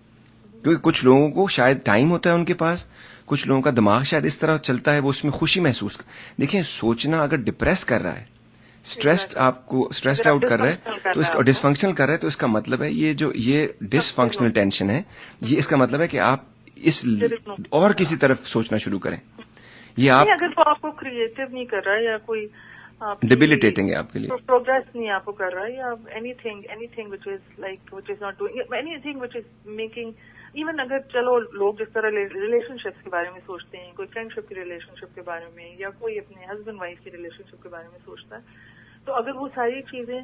کیونکہ کچھ لوگوں کو شاید ٹائم ہوتا ہے ان کے پاس, کچھ لوگوں کا دماغ شاید اس طرح چلتا ہے وہ اس میں خوشی محسوس دیکھیں سوچنا اگر ڈپریس کر رہا ہے, آپ کو اسٹریسڈ آؤٹ کر رہا ہے, تو اس کا ڈس فنکشن کر رہا ہے, تو اس کا مطلب ہے یہ ڈس فنکشنل ٹینشن ہے, یہ اس کا مطلب ہے کہ آپ اس اور کسی طرف سوچنا شروع کریں. یہ آپ اگر وہ آپ کو کریٹو نہیں کر رہا ہے یا کوئی ڈیبیلیٹیٹنگ ہے آپ کے لیے, پروگرس نہیں آپ کو کر رہا ہے, یا any thing which is not doing any thing which is making, even اگر چلو لوگ جس طرح ریلیشن شپس کے بارے میں سوچتے ہیں, کوئی فرینڈ شپ کی ریلیشن شپ کے بارے میں, یا کوئی اپنے ہسبینڈ وائف کی ریلیشن شپ کے بارے میں سوچتا ہے, تو اگر وہ ساری چیزیں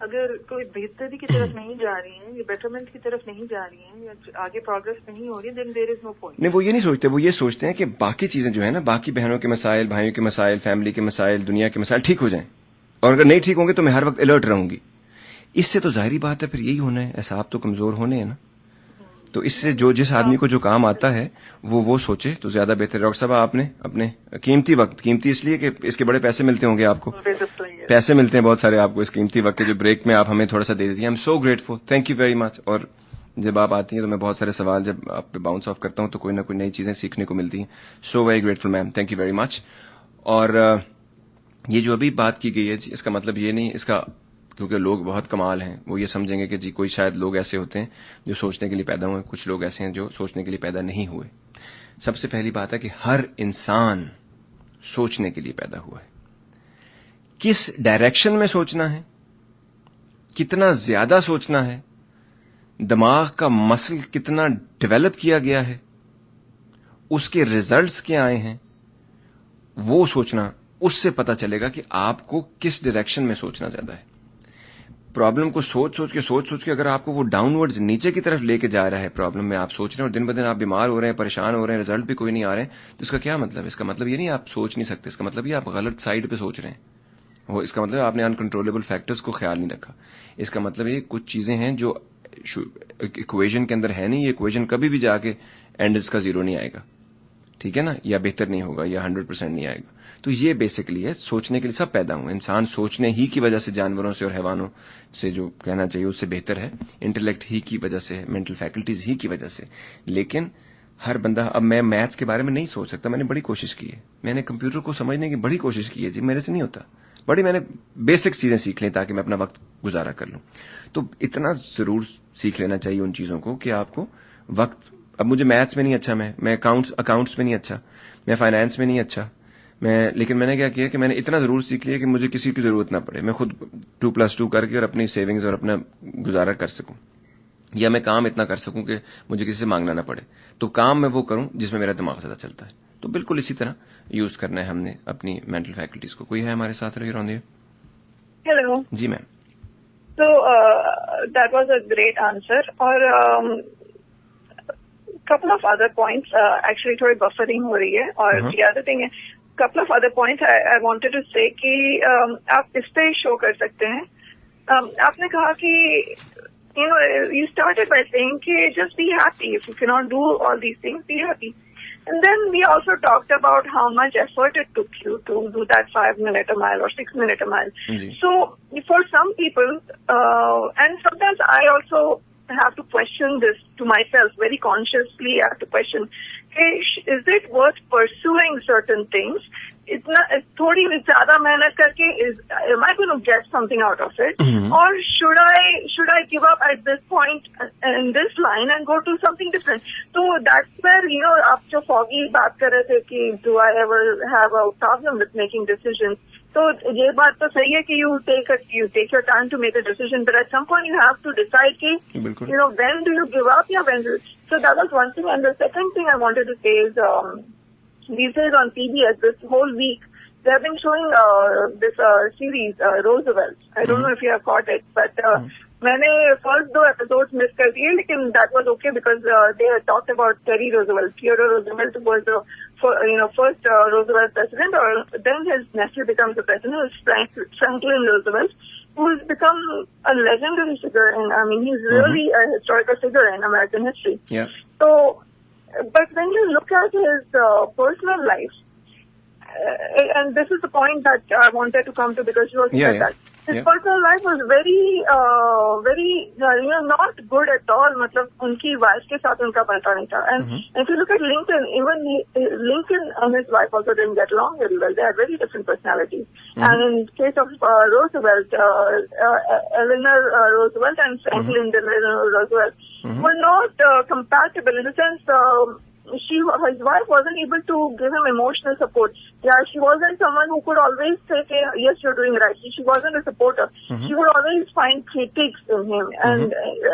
اگر کوئی بہتری کی طرف نہیں جا رہی ہیں یا بیٹرمنٹ کی طرف نہیں جا رہی ہیں یا آگے پروگرس نہیں ہو رہی, دین دیر از نو پوائنٹ. نہیں, وہ یہ نہیں سوچتے, وہ یہ سوچتے ہیں کہ باقی چیزیں جو ہے نا, باقی بہنوں کے مسائل, بھائیوں کے مسائل, فیملی کے مسائل, دنیا کے مسائل ٹھیک ہو جائیں, اور اگر نہیں ٹھیک ہوں گے تو میں ہر وقت الرٹ رہوں گی. اس سے تو ظاہری بات ہے پھر یہی ہونا ہے, اعصاب تو کمزور ہونے ہیں نا. تو اس سے جس آدمی کو جو کام آتا ہے وہ سوچے تو زیادہ بہتر ہے. ڈاکٹر صاحب آپ نے اپنے قیمتی وقت, قیمتی اس لیے کہ اس کے بڑے پیسے ملتے ہوں گے آپ کو, پیسے ملتے ہیں بہت سارے آپ کو اس قیمتی وقت کے جو بریک میں آپ ہمیں تھوڑا سا دے دیتی ہیں. I am so grateful, thank you very much. اور جب آپ آتی ہیں تو میں بہت سارے سوال جب آپ پہ باؤنس آف کرتا ہوں تو کوئی نہ کوئی نئی چیزیں سیکھنے کو ملتی ہیں. So very grateful ma'am, thank you very much. اور یہ جو ابھی بات کی گئی ہے جی, اس کا مطلب یہ نہیں, اس کا کیونکہ لوگ بہت کمال ہیں, وہ یہ سمجھیں گے کہ جی کوئی شاید لوگ ایسے ہوتے ہیں جو سوچنے کے لیے پیدا ہوئے, کچھ لوگ ایسے ہیں جو سوچنے کے لیے پیدا نہیں ہوئے. سب سے پہلی بات ہے کہ ہر انسان سوچنے کے لیے پیدا ہوا ہے. کس ڈائریکشن میں سوچنا ہے, کتنا زیادہ سوچنا ہے, دماغ کا مسل کتنا ڈیولپ کیا گیا ہے, اس کے ریزلٹس کیا آئے ہیں, وہ سوچنا, اس سے پتا چلے گا کہ آپ کو کس ڈائریکشن میں سوچنا زیادہ ہے. پرابلم کو سوچ کے اگر آپ کو وہ ڈاؤن ورڈز نیچے کی طرف لے کے جا رہا ہے, پرابلم میں آپ سوچ رہے ہیں اور دن بدن آپ بیمار ہو رہے ہیں, پریشان ہو رہے ہیں, رزلٹ بھی کوئی نہیں آ رہے ہیں, تو اس کا کیا مطلب ہے؟ اس کا مطلب یہ نہیں آپ سوچ نہیں سکتے, اس کا مطلب یہ آپ غلط سائڈ پہ سوچ رہے ہیں. وہ اس کا مطلب آپ نے انکنٹرولبل فیکٹرز کو خیال نہیں رکھا. اس کا مطلب یہ کچھ چیزیں ہیں جو ایکویژن کے اندر ہے نہیں, یہ ایکویژن کبھی بھی جا کے اینڈ اس کا 0 نہیں آئے گا, ٹھیک ہے نا, یا بہتر نہیں ہوگا, یا 100% نہیں آئے گا. تو یہ بیسکلی ہے, سوچنے کے لیے سب پیدا ہوں. انسان سوچنے ہی کی وجہ سے جانوروں سے اور حیوانوں سے جو کہنا چاہیے اس سے بہتر ہے, انٹلیکٹ ہی کی وجہ سے, مینٹل فیکلٹیز ہی کی وجہ سے. لیکن ہر بندہ, اب میں میتھس کے بارے میں نہیں سوچ سکتا, میں نے بڑی کوشش کی ہے, میں نے کمپیوٹر کو سمجھنے کی بڑی کوشش کی ہے جی, میرے سے نہیں ہوتا. بڑی میں نے بیسک چیزیں سیکھ لیں تاکہ میں اپنا وقت گزارا کر لوں. تو اتنا ضرور سیکھ لینا چاہیے ان چیزوں کو کہ آپ کو وقت, اب مجھے میتھس میں نہیں اچھا, میں اکاؤنٹس میں نہیں اچھا, میں فائنانس میں نہیں اچھا, لیکن میں نے کیا کیا کہ میں نے اتنا ضرور سیکھ لیا کہ مجھے کسی کی ضرورت نہ پڑے, میں خود 2+2 کر کے اور اپنی سیونگز اور اپنا گزارا کر سکوں, یا میں کام اتنا کر سکوں کہ مجھے کسی سے مانگنا نہ پڑے. تو کام میں وہ کروں جس میں میرا دماغ زیادہ چلتا ہے. تو بالکل اسی طرح یوز کرنا ہے ہم نے اپنی مینٹل فیکلٹیز کو. کوئی ہے ہمارے ساتھ رہی روندے؟ ہیلو جی میم. تو that was a great answer. اور couple of other points, actually تھوڑی بفرنگ ہو رہی ہے. اور the other thing is couple of other points I wanted to say کہ آپ اس پہ شو کر سکتے ہیں. آپ نے کہا کہ you started by saying کہ just be happy. If you cannot do all these things, be happy. And then we also talked about how much effort it took you to do that 5-minute a mile or 6-minute a mile. So for some people, and sometimes I also have to question this to myself very consciously. I have to question, hey, is it worth pursuing certain things? Thodi zyada mehnat karke, am I going to get something out of it? Or should I give up at this point in this line and go to something different? So that's where, aap jo foggy baat kar rahe the ki do I ever have a problem with making decisions? So ye baat to sahi hai ki you take your time to make a decision, but at some point you have to decide ki, when do you give up? So that was one thing. And the second thing I wanted to say is, these days on PBS, this whole week, they have been showing this series, Roosevelt. I don't know if you have caught it, but maine first 2 episodes miss kar diye, lekin that was okay because they had talked about Teddy Roosevelt. Theodore Roosevelt was the first Roosevelt president, or then his nephew becomes the president, who is Franklin Roosevelt, who has become a legendary figure, and he's really a historical figure in American history. Yeah. So, but when you look at his personal life, and this is the point that I wanted to come to, because you also said that his personal life was very not good at all. Matlab unki wife ke sath unka banta nahi tha. And if you look at Lincoln, even Lincoln and his wife also didn't get along very well. They had very different personalities. And in case of Roosevelt, Eleanor Roosevelt and Franklin Delano Roosevelt were not compatible, in the sense his wife wasn't able to give him emotional support. Yeah, she wasn't someone who could always say, yes, you're doing right. She wasn't a supporter. She would always find critics in him. And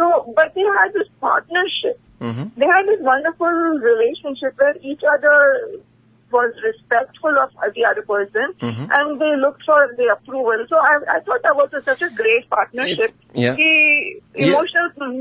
So, but they had this partnership. They had this wonderful relationship where each other was respectful of the other person, and they looked for the approval. So I thought that was such a great partnership. Emotional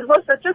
it was such a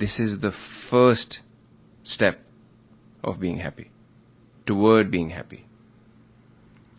This is the first step of being happy, toward being happy.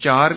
4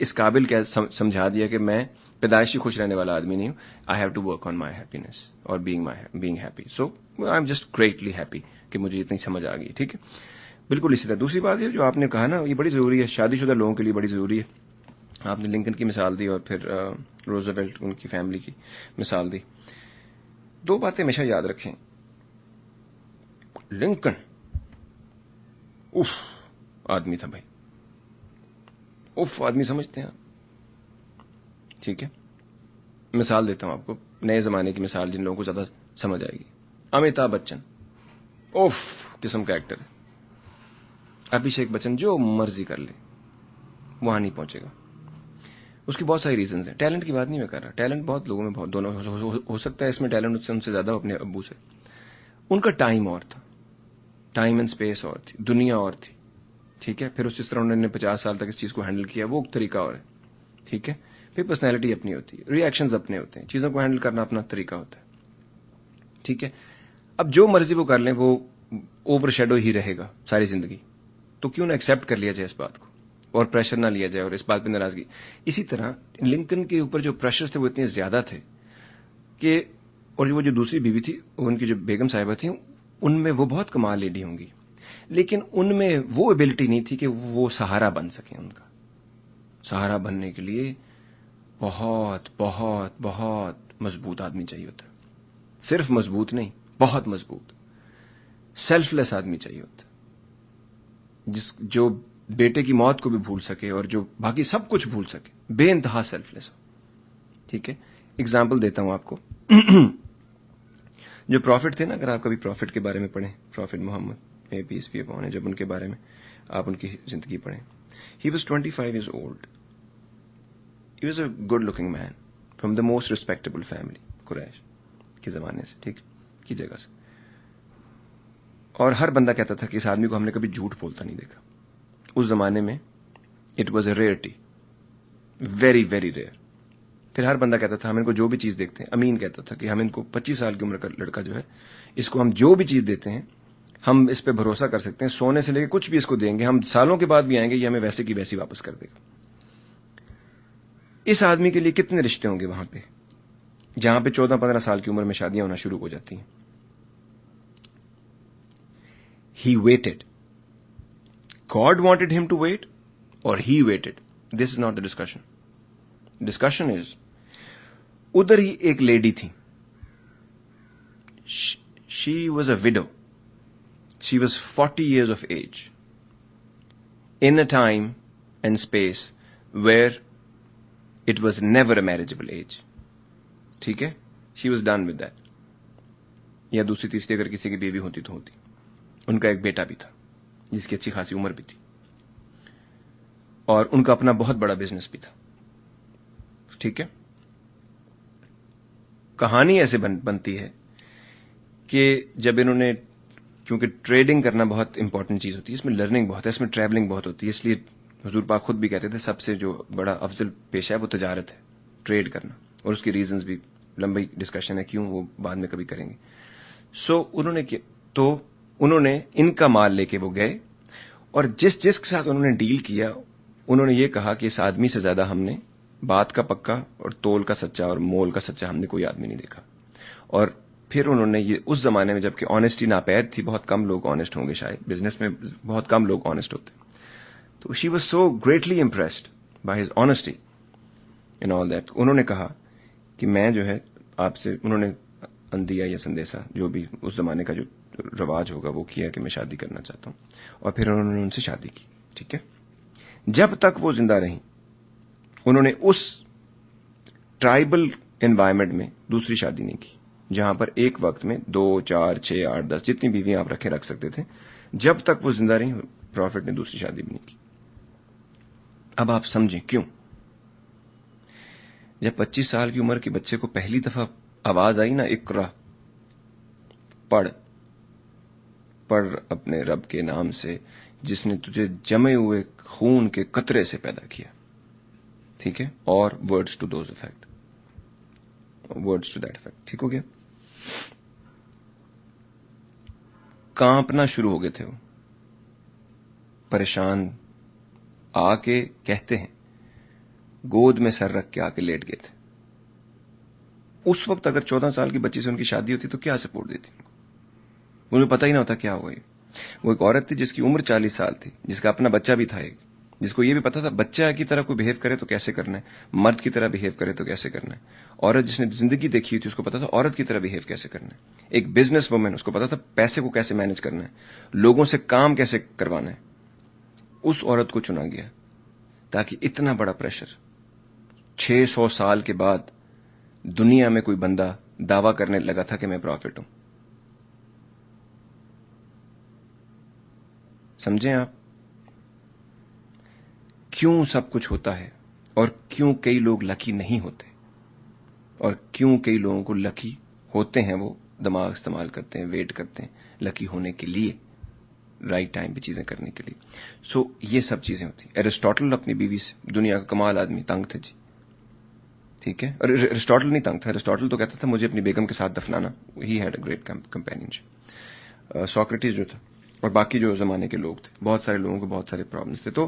اس قابل کیا سمجھا دیا کہ میں پیدائشی خوش رہنے والا آدمی نہیں ہوں. I have to work on my happiness اور being happy. So I am just greatly happy کہ مجھے اتنی سمجھ آ گئی. ٹھیک ہے, بالکل اسی طرح. دوسری بات یہ جو آپ نے کہا نا, یہ بڑی ضروری ہے, شادی شدہ لوگوں کے لیے بڑی ضروری ہے. آپ نے لنکن کی مثال دی اور پھر روزویلٹ ان کی فیملی کی مثال دی. دو باتیں ہمیشہ یاد رکھیں. لنکن آدمی تھا بھائی, آدمی سمجھتے ہیں آپ. ٹھیک ہے, مثال دیتا ہوں آپ کو, نئے زمانے کی مثال جن لوگوں کو زیادہ سمجھ آئے گی. امیتابھ بچن قسم کا ایکٹر ہے. ابھیشیک بچن جو مرضی کر لے وہاں نہیں پہنچے گا. اس کی بہت ساری ریزنز ہیں. ٹیلنٹ کی بات نہیں میں کر رہا, ٹیلنٹ بہت لوگوں میں بہت دونوں ہو سکتا ہے. اس میں ٹیلنٹ ان سے زیادہ اپنے ابو سے. ان کا ٹائم اور تھا, ٹائم اینڈ اسپیس اور تھی, دنیا اور تھی. ٹھیک ہے, پھر اس طرح انہوں نے 50 سال تک اس چیز کو ہینڈل کیا, وہ طریقہ اور ہے. ٹھیک ہے, پھر پرسنالٹی اپنی ہوتی ہے, ری ایکشنز اپنے ہوتے ہیں, چیزوں کو ہینڈل کرنا اپنا طریقہ ہوتا ہے. ٹھیک ہے, اب جو مرضی وہ کر لیں وہ اوور شیڈو ہی رہے گا ساری زندگی. تو کیوں نہ ایکسپٹ کر لیا جائے اس بات کو اور پریشر نہ لیا جائے اور اس بات پہ ناراضگی. اسی طرح لنکن کے اوپر جو پریشر تھے وہ اتنے زیادہ تھے کہ, اور وہ جو دوسری بیوی تھی, ان کی جو بیگم صاحبہ تھیں, ان میں وہ بہت کمال لیڈی ہوں گی, لیکن ان میں وہ ایبلٹی نہیں تھی کہ وہ سہارا بن سکیں. ان کا سہارا بننے کے لیے بہت بہت بہت مضبوط آدمی چاہیے ہوتا ہے. صرف مضبوط نہیں, بہت مضبوط سیلف لیس آدمی چاہیے ہوتا ہے, جو بیٹے کی موت کو بھی بھول سکے اور جو باقی سب کچھ بھول سکے, بے انتہا سیلف لیس ہو. ٹھیک ہے, اگزامپل دیتا ہوں آپ کو. جو پروفٹ تھے نا, اگر آپ کبھی پروفٹ کے بارے میں پڑھیں, prophet Muhammad may peace be upon him, جب ان کے بارے میں آپ ان کی زندگی پڑھیں, he was 25 years old. He was a good looking man from the most respectable family, قریش کے زمانے سے, ٹھیک کی جگہ سے. اور ہر بندہ کہتا تھا کہ اس آدمی کو ہم نے کبھی جھوٹ بولتا نہیں دیکھا. اس زمانے میں it was a rarity, very very rare. پھر ہر بندہ کہتا تھا ہم ان کو جو بھی چیز دیکھتے ہیں, امین کہتا تھا کہ ہم ان کو 25 سال کی عمر کا لڑکا جو ہے, اس کو ہم جو بھی چیز دیتے ہیں ہم اس پہ بھروسہ کر سکتے ہیں, سونے سے لے کے کچھ بھی اس کو دیں گے, ہم سالوں کے بعد بھی آئیں گے, یہ ہمیں ویسے کی ویسی واپس کر دے گا. اس آدمی کے لیے کتنے رشتے ہوں گے وہاں پہ, جہاں پہ 14-15 سال کی عمر میں شادیاں ہونا شروع ہو جاتی ہیں. He waited. God wanted him to wait, or he waited. This is not the discussion. Discussion is, ادھر ہی ایک لیڈی تھی. She was a widow. She was 40 years of age. In a time and space where it was never a marriageable age. ٹھیک ہے, she was done with that. یا دوسری تیسری اگر کسی کی بیوی ہوتی تو ہوتی. ان کا ایک بیٹا بھی تھا جس کی اچھی خاصی عمر بھی تھی, اور ان کا اپنا بہت بڑا بزنس بھی تھا. ٹھیک ہے, کہانی ایسے بنتی ہے کہ جب انہوں نے, کیونکہ ٹریڈنگ کرنا بہت امپورٹنٹ چیز ہوتی ہے, اس میں لرننگ بہت ہے, اس میں ٹریولنگ بہت ہوتی ہے, اس لیے حضور پاک خود بھی کہتے تھے سب سے جو بڑا افضل پیشہ ہے وہ تجارت ہے, ٹریڈ کرنا, اور اس کی ریزنز بھی لمبی ڈسکشن ہے کیوں, وہ بعد میں کبھی کریں گے. سو انہوں نے ان کا مال لے کے وہ گئے, اور جس کے ساتھ انہوں نے ڈیل کیا انہوں نے یہ کہا کہ اس آدمی سے زیادہ ہم نے بات کا پکا اور تول کا سچا اور مول کا سچا ہم نے کوئی آدمی نہیں دیکھا. اور پھر انہوں نے یہ, اس زمانے میں جبکہ آنےسٹی ناپید تھی, بہت کم لوگ آنےسٹ ہوں گے شاید, بزنس میں بہت کم لوگ آنےسٹ ہوتے, تو she was so greatly impressed by his honesty and all that. انہوں نے کہا کہ میں جو ہے آپ سے, انہوں نے اندیا یا سندیسا جو بھی اس زمانے کا جو رواج ہوگا وہ کیا کہ میں شادی کرنا چاہتا ہوں, اور پھر انہوں نے ان سے شادی کی. ٹھیک ہے, جب تک وہ زندہ رہیں انہوں نے اس ٹرائبل انوائرمنٹ میں دوسری شادی نہیں کی, جہاں پر ایک وقت میں 2, 4, 6, 8, 10 جتنی بیویاں آپ رکھ سکتے تھے. جب تک وہ زندہ رہیں پروفٹ نے دوسری شادی بھی نہیں کی. اب آپ سمجھیں کیوں. جب 25 سال کی عمر کے بچے کو پہلی دفعہ آواز آئی نا, اقرا, پڑھ اپنے رب کے نام سے جس نے تجھے جمے ہوئے خون کے قطرے سے پیدا کیا. ٹھیک ہے, اور words to those effect, words to that effect. ٹھیک ہو گیا. کانپنا شروع ہو گئے تھے وہ, پریشان, آ کے کہتے ہیں گود میں سر رکھ کے آ کے لیٹ گئے تھے. اس وقت اگر 14 سال کی بچی سے ان کی شادی ہوتی تو کیا سپورٹ دیتی ان کو؟ انہیں پتہ ہی نہ ہوتا کیا ہوگا. وہ ایک عورت تھی جس کی عمر 40 سال تھی, جس کا اپنا بچہ بھی تھا ایک, جس کو یہ بھی پتا تھا بچہ کی طرح کوئی بہیو کرے تو کیسے کرنا ہے, مرد کی طرح بہیو کرے تو کیسے کرنا ہے. عورت جس نے زندگی دیکھی ہوئی تھی اس کو پتا تھا عورت کی طرح بہیو کیسے کرنا ہے. ایک بزنس وومن, اس کو پتا تھا پیسے کو کیسے مینج کرنا ہے, لوگوں سے کام کیسے کروانا ہے. اس عورت کو چنا گیا تاکہ اتنا بڑا پریشر 600 سال کے بعد دنیا میں کوئی بندہ دعویٰ کرنے لگا تھا کہ میں پروفٹ ہوں. سمجھیں آپ کیوں سب کچھ ہوتا ہے, اور کیوں کئی لوگ لکی نہیں ہوتے, اور کیوں کئی لوگوں کو لکی ہوتے ہیں. وہ دماغ استعمال کرتے ہیں, ویٹ کرتے ہیں لکی ہونے کے لیے, رائٹ ٹائم پہ چیزیں کرنے کے لیے. سو یہ سب چیزیں ہوتی ہیں. ایرسٹاٹل اپنی بیوی سے, دنیا کا کمال آدمی, تنگ تھے جی, ٹھیک ہے. اور ایرسٹاٹل نہیں تنگ تھا, ایرسٹاٹل تو کہتا تھا مجھے اپنی بیگم کے ساتھ دفنانا. He had a great companionship. Socrates جو تھا اور باقی جو زمانے کے لوگ تھے, بہت سارے لوگوں کو بہت سارے پرابلمس تھے. تو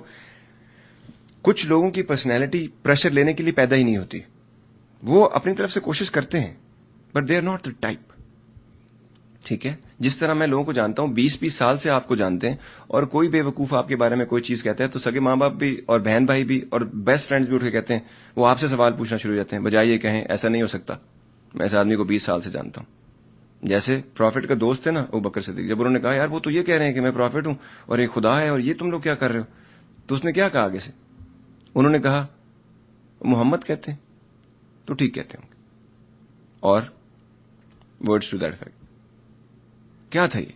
کچھ لوگوں کی پرسنالٹی پریشر لینے کے لیے پیدا ہی نہیں ہوتی. وہ اپنی طرف سے کوشش کرتے ہیں but they are not the type, ٹھیک ہے. جس طرح میں لوگوں کو جانتا ہوں, 20-20 سال سے آپ کو جانتے ہیں, اور کوئی بے وقوف آپ کے بارے میں کوئی چیز کہتا ہے تو سگے ماں باپ بھی اور بہن بھائی بھی اور بیسٹ فرینڈز بھی اٹھ کے کہتے ہیں, وہ آپ سے سوال پوچھنا شروع ہو جاتے ہیں, بجائے یہ کہیں ایسا نہیں ہو سکتا, میں اس آدمی کو 20 سال سے جانتا ہوں. جیسے پروفٹ کا دوست ہے نا ابو بکر صدیق, جب انہوں نے کہا یار وہ تو یہ کہہ رہے ہیں کہ میں پروفٹ ہوں اور ایک خدا ہے اور یہ تم لوگ کیا کر رہے ہو, تو اس نے کیا کہا آگے سے؟ انہوں نے کہا محمد کہتے ہیں تو ٹھیک کہتے ہوں گے, اور ورڈز ٹو دیٹ افیکٹ. کیا تھا یہ؟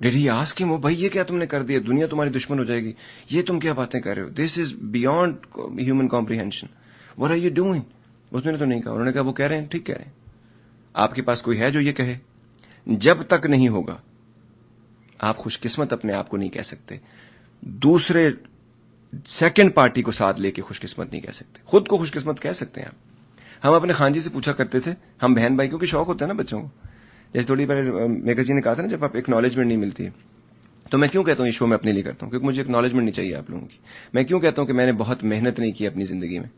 ڈیڈ ہی آسک ہم, بھائی یہ کیا تم نے کر دیا, دنیا تمہاری دشمن ہو جائے گی, یہ تم کیا باتیں کر رہے ہو, this is beyond human comprehension, what are you doing. اس نے تو نہیں کہا, انہوں نے کہا وہ کہہ رہے ہیں ٹھیک کہہ رہے ہیں. آپ کے پاس کوئی ہے جو یہ کہے؟ جب تک نہیں ہوگا آپ خوش قسمت اپنے آپ کو نہیں کہہ سکتے, دوسرے سیکنڈ پارٹی کو ساتھ لے کے خوش قسمت نہیں کہہ سکتے. خود کو خوش قسمت کہہ سکتے ہیں آپ. ہم اپنے خانجی سے پوچھا کرتے تھے, ہم بہن بھائی, کیونکہ شوق ہوتا ہے نا بچوں کو. جیسے تھوڑی پہلے میکا جی نے کہا تھا نا, جب آپ اکنالجمنٹ نہیں ملتی ہے, تو میں کیوں کہتا ہوں یہ شو میں اپنے لیے کرتا ہوں کیونکہ مجھے اکنالجمنٹ نہیں چاہیے آپ لوگوں کی. میں کیوں کہتا ہوں کہ میں نے بہت محنت نہیں کی اپنی زندگی میں,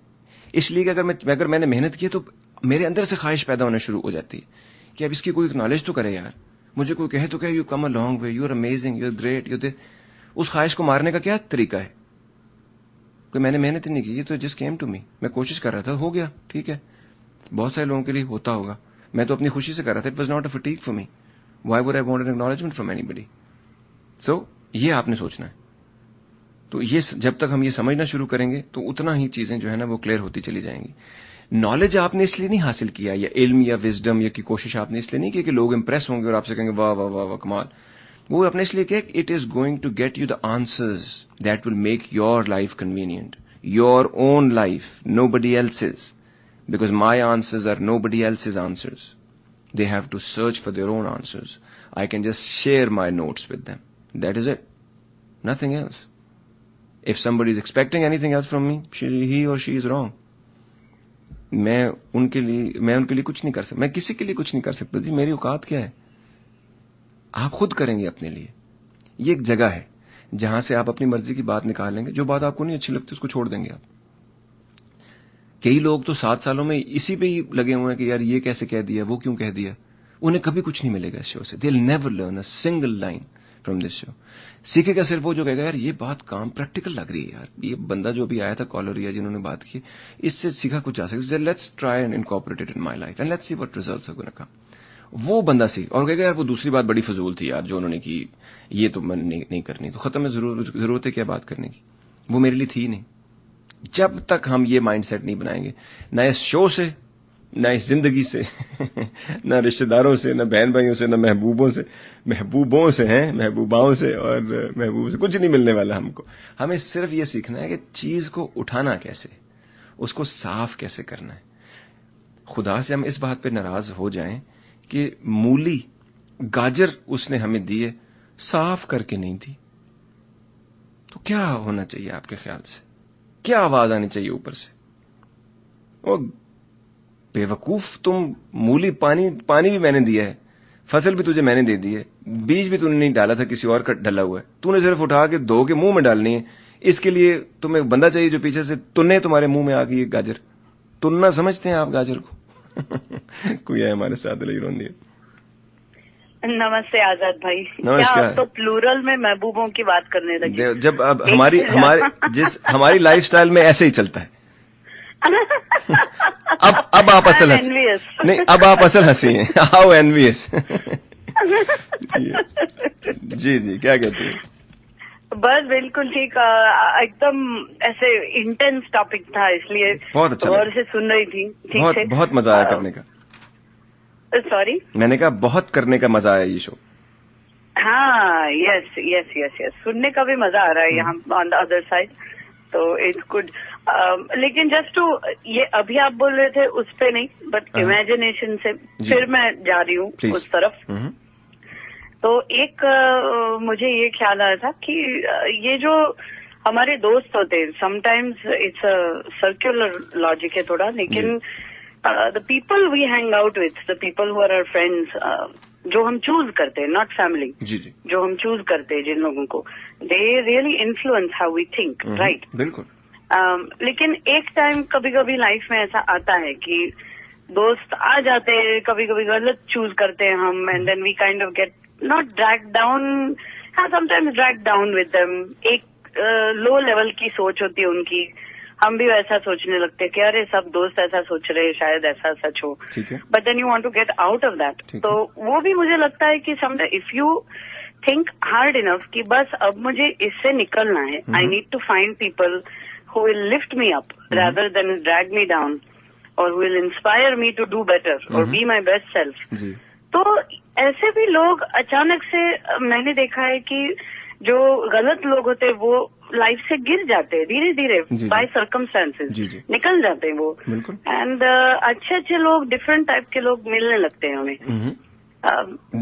اس لیے کہ اگر میں نے محنت کی تو میرے اندر سے خواہش پیدا ہونا شروع ہو جاتی ہے کہ اب اس کی کوئی اکنالج تو کرے یار, مجھے کوئی کہے تو کہ you come a long way, you are amazing, you are great, you this. اس خواہش کو مارنے کا کیا طریقہ ہے کہ میں نے محنت نہیں کی, یہ تو جسٹ کیم ٹو می, میں کوشش کر رہا تھا, ہو گیا, ٹھیک ہے. بہت سارے لوگوں کے لیے ہوتا ہوگا, میں تو اپنی خوشی سے کر رہا تھا. It was not a fatigue for me, why would I want an acknowledgement from anybody. So یہ آپ نے سوچنا ہے. تو یہ جب تک ہم یہ سمجھنا شروع کریں گے تو اتنا ہی چیزیں جو ہے نا وہ کلیئر ہوتی چلی جائیں گی. نالج آپ نے اس لیے نہیں حاصل کیا, یا علم یا وزڈم یا کی کوشش آپ نے اس لیے نہیں کی کہ لوگ امپریس ہوں گے اور آپ سے کہیں گے واہ واہ واہ واہ کمال. وہ اپنے اس لیے کہ it is going to get you the answers that will make your life convenient, your own life, nobody else's, because my answers are nobody else's answers. They have to search for their own answers. I can just share my notes with them. That is it. Nothing else. If somebody is expecting anything else from me, he or she is wrong. میں ان کے لیے کچھ نہیں کر سکتا, میں کسی کے لیے کچھ نہیں کر سکتا جی. میری اوقات کیا ہے, آپ خود کریں گے اپنے لیے. یہ ایک جگہ ہے جہاں سے آپ اپنی مرضی کی بات نکال لیں گے, جو بات آپ کو نہیں اچھی لگتی اس کو چھوڑ دیں گے آپ. کئی لوگ تو 7 سالوں میں اسی پہ ہی لگے ہوئے ہیں کہ یار یہ کیسے کہہ دیا, وہ کیوں کہہ دیا. انہیں کبھی کچھ نہیں ملے گا اس شو سے. They'll never learn a single line from this show. سیکھے گا صرف وہ جو کہے گا یار یہ بات کام پریکٹیکل لگ رہی ہے یار, یہ بندہ جو بھی آیا تھا کالر یا جنہوں نے بات کی, اس سے سیکھا کچھ جا سکتا ہے. Let's try and incorporate it in my life and let's see what results are going to come. وہ بندہ سیکھ اور کہے گا یار وہ دوسری بات بڑی فضول تھی یار جو انہوں نے کی, یہ تو میں نہیں کرنی, تو ختم ہے. ضرورت ہے کیا بات کرنے کی, وہ میرے لیے تھی نہیں. جب تک ہم یہ مائنڈ سیٹ نہیں بنائیں گے, نہ اس شو سے, نہ اس زندگی سے, نہ رشتہ داروں سے, نہ بہن بھائیوں سے, نہ محبوبوں سے اور محبوب سے, کچھ نہیں ملنے والا ہم کو. ہمیں صرف یہ سیکھنا ہے کہ چیز کو اٹھانا کیسے, اس کو صاف کیسے کرنا ہے. خدا سے ہم اس بات پہ ناراض ہو جائیں کہ مولی گاجر اس نے ہمیں دی ہے, صاف کر کے نہیں دی, تو کیا ہونا چاہیے آپ کے خیال سے, کیا آواز آنی چاہیے اوپر سے؟ او بے وقوف, تم مولی پانی بھی میں نے دیا ہے, فصل بھی تجھے میں نے دے دی ہے, بیج بھی تو نے نہیں ڈالا تھا, کسی اور کا ڈلا ہوا ہے, تو نے صرف اٹھا کے دھو کے منہ میں ڈالنی ہے. اس کے لیے تمہیں بندہ چاہیے جو پیچھے سے تنے تمہارے منہ میں آ گئی گاجر. تننا سمجھتے ہیں آپ گاجر کو؟ کوئی ہے ہمارے ساتھ روندی. نمستے آزاد بھائی. نمسکار. آپ تو پلورل میں محبوبوں کی بات کرنے لگے. جب اب ہماری لائف سٹائل میں ایسے ہی چلتا ہے. اب آپ اصل نہیں، اب آپ اصل ہنسی ہیں. ہاؤ اینویس. جی جی کیا کہتے ہیں؟ بس بالکل ٹھیک. ایک دم ایسے انٹینس ٹاپک تھا، اس لیے بہت اچھا غور سے سن رہی تھی. ٹھیک سے بہت مزہ آیا کرنے کا. سوری، میں نے کہا بہت کرنے کا مزہ آیا یہ شو. ہاں یس یس یس یس، سننے کا بھی مزہ آ رہا ہے یہاں آن دا ادر سائڈ، تو اٹس گڈ. لیکن جسٹ ٹو یہ ابھی آپ بول رہے تھے اس پہ نہیں، بٹ امیجنیشن سے پھر میں جا رہی ہوں اس طرف. تو ایک مجھے یہ خیال آیا تھا کہ یہ جو ہمارے دوست ہوتے ہیں، sometimes it's circular logic ہے تھوڑا، لیکن the people we hang out with, the people who are our friends, جو ہم چوز کرتے ہیں، ناٹ فیملی، جو ہم چوز کرتے ہیں جن لوگوں کو، they really influence how we think, right? بالکل. لیکن ایک ٹائم کبھی کبھی لائف میں ایسا آتا ہے کہ دوست آ جاتے ہیں، کبھی کبھی غلط چوز کرتے ہیں ہم، and then we kind of get not dragged down, sometimes dragged down with them. ایک لو لیول کی سوچ ہوتی ہے ان کی، ہم بھی ویسا سوچنے لگتے کہ ارے سب دوست ایسا سوچ رہے، شاید ایسا سچ ہو، but then you want to get out of that. تو وہ بھی مجھے لگتا ہے کہ if you think hard enough کہ بس اب مجھے اس سے نکلنا ہے، I need to find people who will lift me up rather than drag me down, or who will inspire me to do better or be my best self. تو ایسے بھی لوگ اچانک سے میں نے دیکھا ہے کہ جو غلط لوگ ہوتے ہیں وہ لائف سے گر جاتے ہیں دھیرے دھیرے، بائی سرکمسٹانسز نکل جاتے ہیں وہ، اینڈ اچھے اچھے لوگ، ڈفرینٹ ٹائپ کے لوگ ملنے لگتے ہیں ہمیں.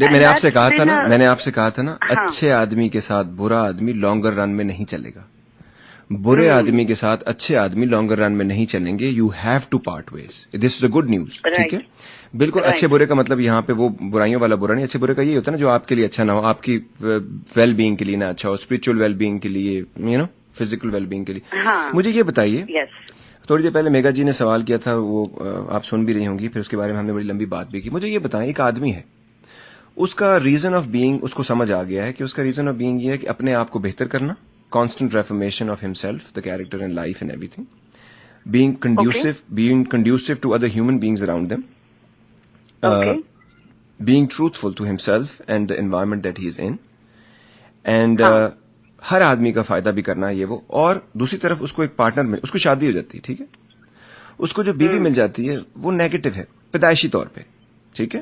میں نے آپ سے کہا تھا نا اچھے آدمی کے ساتھ برا آدمی لانگر رن میں نہیں چلے گا، برے آدمی کے ساتھ اچھے آدمی لانگر رن میں نہیں چلیں گے. You have to part ways. This is a good news. ٹھیک ہے، بالکل. اچھے برے کا مطلب یہاں پہ وہ برائیوں والا برا نہیں، اچھے برے کا یہ ہوتا ہے نا جو آپ کے لیے اچھا نہ ہو، آپ کی ویل بینگ کے لیے نہ اچھا ہو، اسپرچل ویل بینگ کے لیے، فزیکل ویل بینگ کے لیے. مجھے یہ بتائیے، تھوڑی دیر پہلے میگا جی نے سوال کیا تھا، وہ آپ سن بھی رہی ہوں گی، پھر اس کے بارے میں ہم نے بڑی لمبی بات بھی کی. مجھے یہ بتائیں، ایک آدمی ہے، اس کا ریزن آف بینگ اس کو سمجھ آ گیا ہے کہ اس کا ریزن آف بینگ یہ ہے کہ اپنے آپ کو بہتر کرنا، constant reformation of himself, the character and life and everything, being conducive to other human beings around them, being truthful to himself and the environment that he is in, and ہر آدمی کا فائدہ بھی کرنا یہ وہ. اور دوسری طرف اس کو ایک پارٹنر اس کو شادی ہو جاتی ہے، ٹھیک ہے، اس کو جو بیوی مل جاتی ہے وہ نیگیٹو ہے پیدائشی طور پہ، ٹھیک ہے،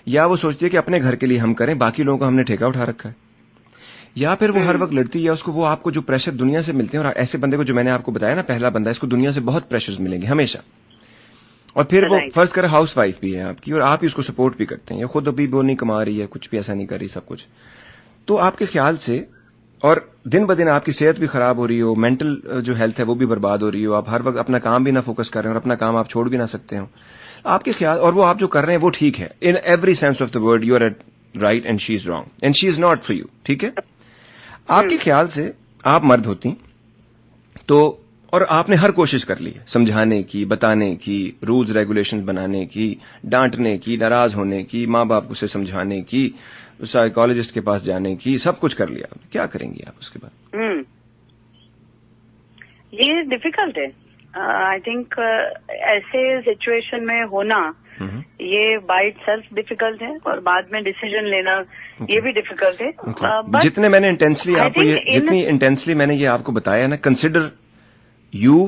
یا وہ سوچتی ہے کہ اپنے گھر کے لیے ہم کریں، باقی لوگوں کا ہم نے ٹھیکہ اٹھا رکھا ہے، یا پھر وہ ہر وقت لڑتی ہے، یا اس کو وہ آپ کو جو پریشر دنیا سے ملتے ہیں، اور ایسے بندے کو جو میں نے آپ کو بتایا نا پہلا بندہ، اس کو دنیا سے بہت پریشرز ملیں گے ہمیشہ. اور پھر وہ فرض کر ہاؤس وائف بھی ہے آپ کی، اور آپ ہی اس کو سپورٹ بھی کرتے ہیں، یا خود ابھی وہ نہیں کما رہی ہے، کچھ بھی ایسا نہیں کر رہی سب کچھ. تو آپ کے خیال سے، اور دن بدن آپ کی صحت بھی خراب ہو رہی ہو، مینٹل جو ہیلتھ ہے وہ بھی برباد ہو رہی ہو، آپ ہر وقت اپنا کام بھی نہ فوکس کر رہے ہیں اور اپنا کام آپ چھوڑ بھی نہ سکتے ہو، آپ کے خیال، اور وہ آپ جو کر رہے ہیں وہ ٹھیک ہے، in every sense of the word you are right and she is wrong and she is not for you, ٹھیک ہے. آپ کے خیال سے آپ مرد ہوتی تو، اور آپ نے ہر کوشش کر لی ہے سمجھانے کی، بتانے کی، رولز ریگولیشن بنانے کی، ڈانٹنے کی، ناراض ہونے کی، ماں باپ کو سے سمجھانے کی، سائیکالوجسٹ کے پاس جانے کی، سب کچھ کر لیا، کیا کریں گی آپ اس کے بعد؟ یہ ڈیفیکلٹ ہے. آئی تھنک ایسے سچویشن میں ہونا یہ بائی اٹ سیلف ڈیفیکلٹ ہے، اور بعد میں ڈیسیژن لینا یہ بھی ڈیفیکلٹ ہے. جتنے میں نے جتنی انٹینسلی میں نے یہ آپ کو بتایا نا، consider you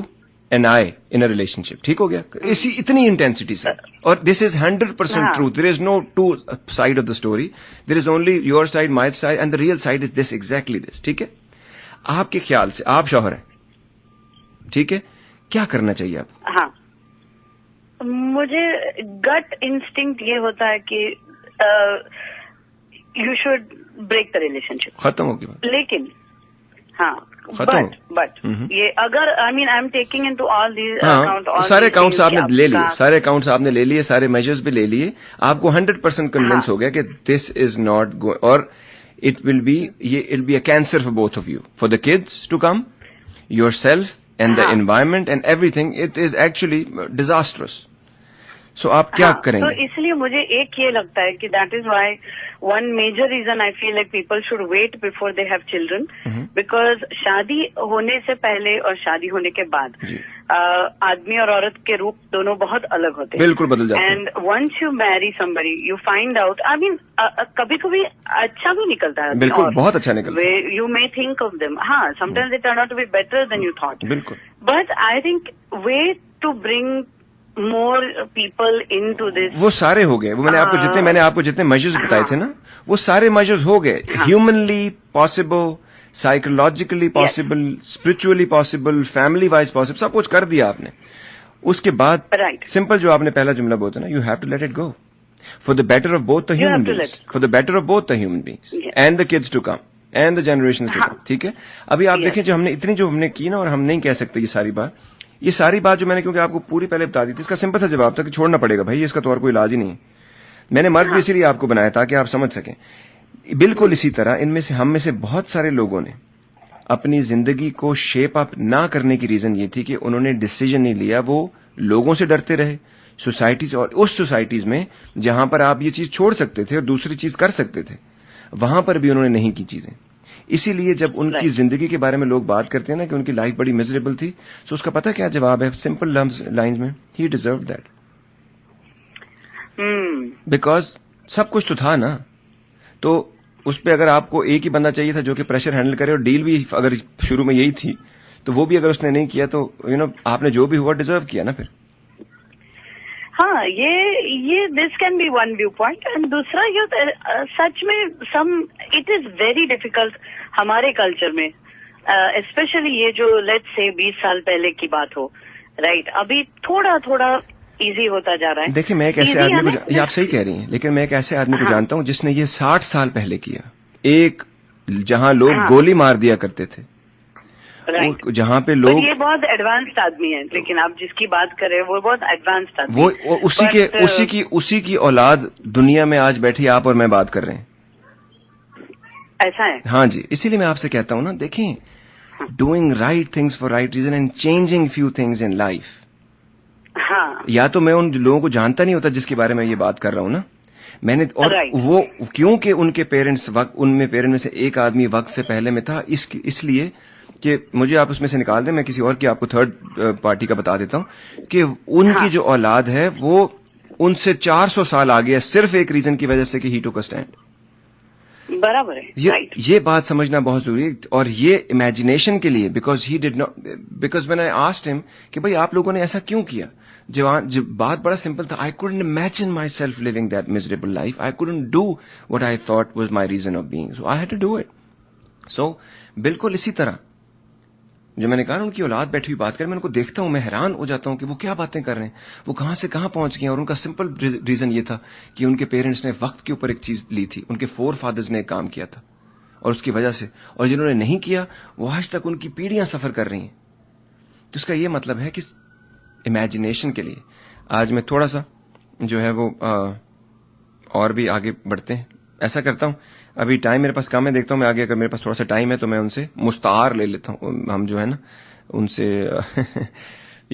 and I in a relationship, ٹھیک ہو گیا، اسی اتنی انٹینسٹی سے. اور this is 100% truth. There is no two side of the story, there is only your side, my side, and the real side is this, exactly this. ٹھیک ہے، آپ کے خیال سے، آپ شوہر ہیں، ٹھیک ہے، کیا کرنا چاہیے آپ؟ ہاں، مجھے گٹ انسٹنکٹ یہ ہوتا ہے کہ you should break the relationship, ختم ہوگی بات. لیکن ہاں، بٹ یہ اگر I mean I am taking into all these account, سارے اکاؤنٹس آپ نے لے لیے، سارے اکاؤنٹس آپ نے لے لیے، سارے میجرز بھی لے لیے، آپ کو 100% کنوینس ہو گیا کہ دس از ناٹ گوئنگ، اور it will be a cancer for both of you, for the kids to come yourself and the environment and everything, it is actually disastrous. So آپ کیا کریں تو گے؟ اس لیے مجھے ایک یہ لگتا ہے کہ that is why one major reason I feel like people should wait before they have children, because شادی ہونے سے پہلے اور شادی ہونے کے بعد آدمی اور عورت کے روپ دونوں بہت الگ ہوتے ہیں، بالکل بدل جاتے ہیں. اینڈ ونس یو میری somebody یو فائنڈ آؤٹ، آئی مین کبھی کبھی اچھا بھی نکلتا ہے، بالکل بہت اچھا نکلتا ہے. You may think of them, ہاں sometimes they turn out to be better than you thought, بالکل. But I think way to bring more people into this. وہ سارے ہو گئے، وہ میں نے آپ کو جتنے میجرز بتائے تھے نا، وہ سارے میجرز ہو گئے. Humanly possible, psychologically possible, spiritually possible, family wise possible, سب کچھ کر دیا آپ نے. اس کے بعد سمپل جو آپ نے پہلا جملہ بولا نا، you have to let it go for the better of both the human beings, for the better of both the human beings and the kids to come and the generation to come. ٹھیک ہے، ابھی آپ دیکھیں جو ہم نے کی نا، اور ہم نہیں کہہ سکتے یہ ساری بات جو میں نے، کیونکہ آپ کو پوری پہلے بتا دی تھی، اس کا سمپل سا جواب تھا کہ چھوڑنا پڑے گا بھائی، اس کا تو اور کوئی علاج ہی نہیں ہے. میں نے مرد بھی اسی لیے آپ کو بنایا تاکہ آپ سمجھ سکیں. بالکل اسی طرح ہم میں سے بہت سارے لوگوں نے اپنی زندگی کو شیپ اپ نہ کرنے کی ریزن یہ تھی کہ انہوں نے ڈیسیجن نہیں لیا. وہ لوگوں سے ڈرتے رہے، سوسائٹیز، اور اس سوسائٹیز میں جہاں پر آپ یہ چیز چھوڑ سکتے تھے اور دوسری چیز کر سکتے تھے، وہاں پر بھی انہوں نے نہیں کی چیزیں. اسی لیے جب ان کی زندگی کے بارے میں لوگ بات کرتے ہیں نا کہ ان کی لائف بڑی میزریبل تھی، تو اس کا پتہ کیا جواب ہے؟ سمپل لائنز میں، ہی ڈیزرو دیٹ، بیکاز سب کچھ تو تھا نا. تو اس پہ اگر آپ کو ایک ہی بندہ چاہیے تھا جو کہ پریشر ہینڈل کرے، اور ڈیل بھی اگر شروع میں یہی تھی تو وہ بھی اگر اس نے نہیں کیا تو آپ نے جو بھی ہوا ڈیزرو کیا نا پھر. ہاں یہ this can be one viewpoint. And دوسرا یہ سچ میں اٹ از ویری ڈیفیکلٹ ہمارے کلچر میں، اسپیشلی یہ جو لیٹ سے 20 سال پہلے کی بات ہو، رائٹ، ابھی تھوڑا ایزی ہوتا جا رہا ہے. دیکھیں میں ایک ایسے آدمی کو، یہ آپ صحیح کہہ رہی ہیں، لیکن میں ایک ایسے آدمی کو جانتا ہوں جس نے یہ 60 سال پہلے کیا. ایک جہاں لوگ گولی مار دیا کرتے تھے، جہاں پہ لوگ، یہ بہت ایڈوانسڈ آدمی ہے، لیکن آپ جس کی بات کر رہے ہیں وہ بہت ایڈوانسڈ آدمی، وہ اسی کی اولاد دنیا میں آج بیٹھی آپ اور میں بات کر رہے ہیں. ایسا ہے؟ ہاں جی، اسی لیے میں آپ سے کہتا ہوں نا، دیکھیں، doing right things for right reason and changing few things in life. ہاں، یا تو میں ان لوگوں کو جانتا نہیں ہوتا جس کے بارے میں یہ بات کر رہا ہوں نا، میں نے، اور وہ کیونکہ ان کے پیرنٹس ان میں پیرنٹ میں سے ایک آدمی وقت سے پہلے میں تھا، اس لیے کہ مجھے آپ اس میں سے نکال دیں، میں کسی اور کی آپ کو تھرڈ پارٹی کا بتا دیتا ہوں کہ ان کی جو اولاد ہے وہ ان سے 400 سال آگے ہے، صرف ایک ریزن کی وجہ سے کہ ہی ٹوک اے اسٹینڈ. برابر ہے، یہ بات سمجھنا بہت ضروری ہے. اور یہ امیجنیشن کے لیے، بیکاز میں نے آسکڈ ہم کہ بھائی آپ لوگوں نے ایسا کیوں کیا. جب بات بڑا سمپل تھا، I couldn't imagine myself living that miserable life, I couldn't do what I thought was my reason of being, so I had to do it. So بالکل اسی طرح جو میں نے کہا ان کی اولاد بیٹھی ہوئی بات کر، میں ان کو دیکھتا ہوں، میں حیران ہو جاتا ہوں کہ وہ کیا باتیں کر رہے ہیں، وہ کہاں سے کہاں پہنچ گئے ہیں. اور ان کا سمپل ریزن یہ تھا کہ ان کے پیرنٹس نے وقت کے اوپر ایک چیز لی تھی، ان کے فور فادرز نے ایک کام کیا تھا، اور اس کی وجہ سے، اور جنہوں نے نہیں کیا وہ آج تک ان کی پیڑھیاں سفر کر رہی ہیں. تو اس کا یہ مطلب ہے کہ امیجنیشن کے لیے آج میں تھوڑا سا جو ہے وہ اور بھی آگے بڑھتے ہیں. ایسا کرتا ہوں، ابھی ٹائم میرے پاس کم ہے، دیکھتا ہوں میں آگے اگر میرے پاس تھوڑا سا ٹائم ہے تو میں ان سے مستعار لے لیتا ہوں، ہم جو ہے نا ان سے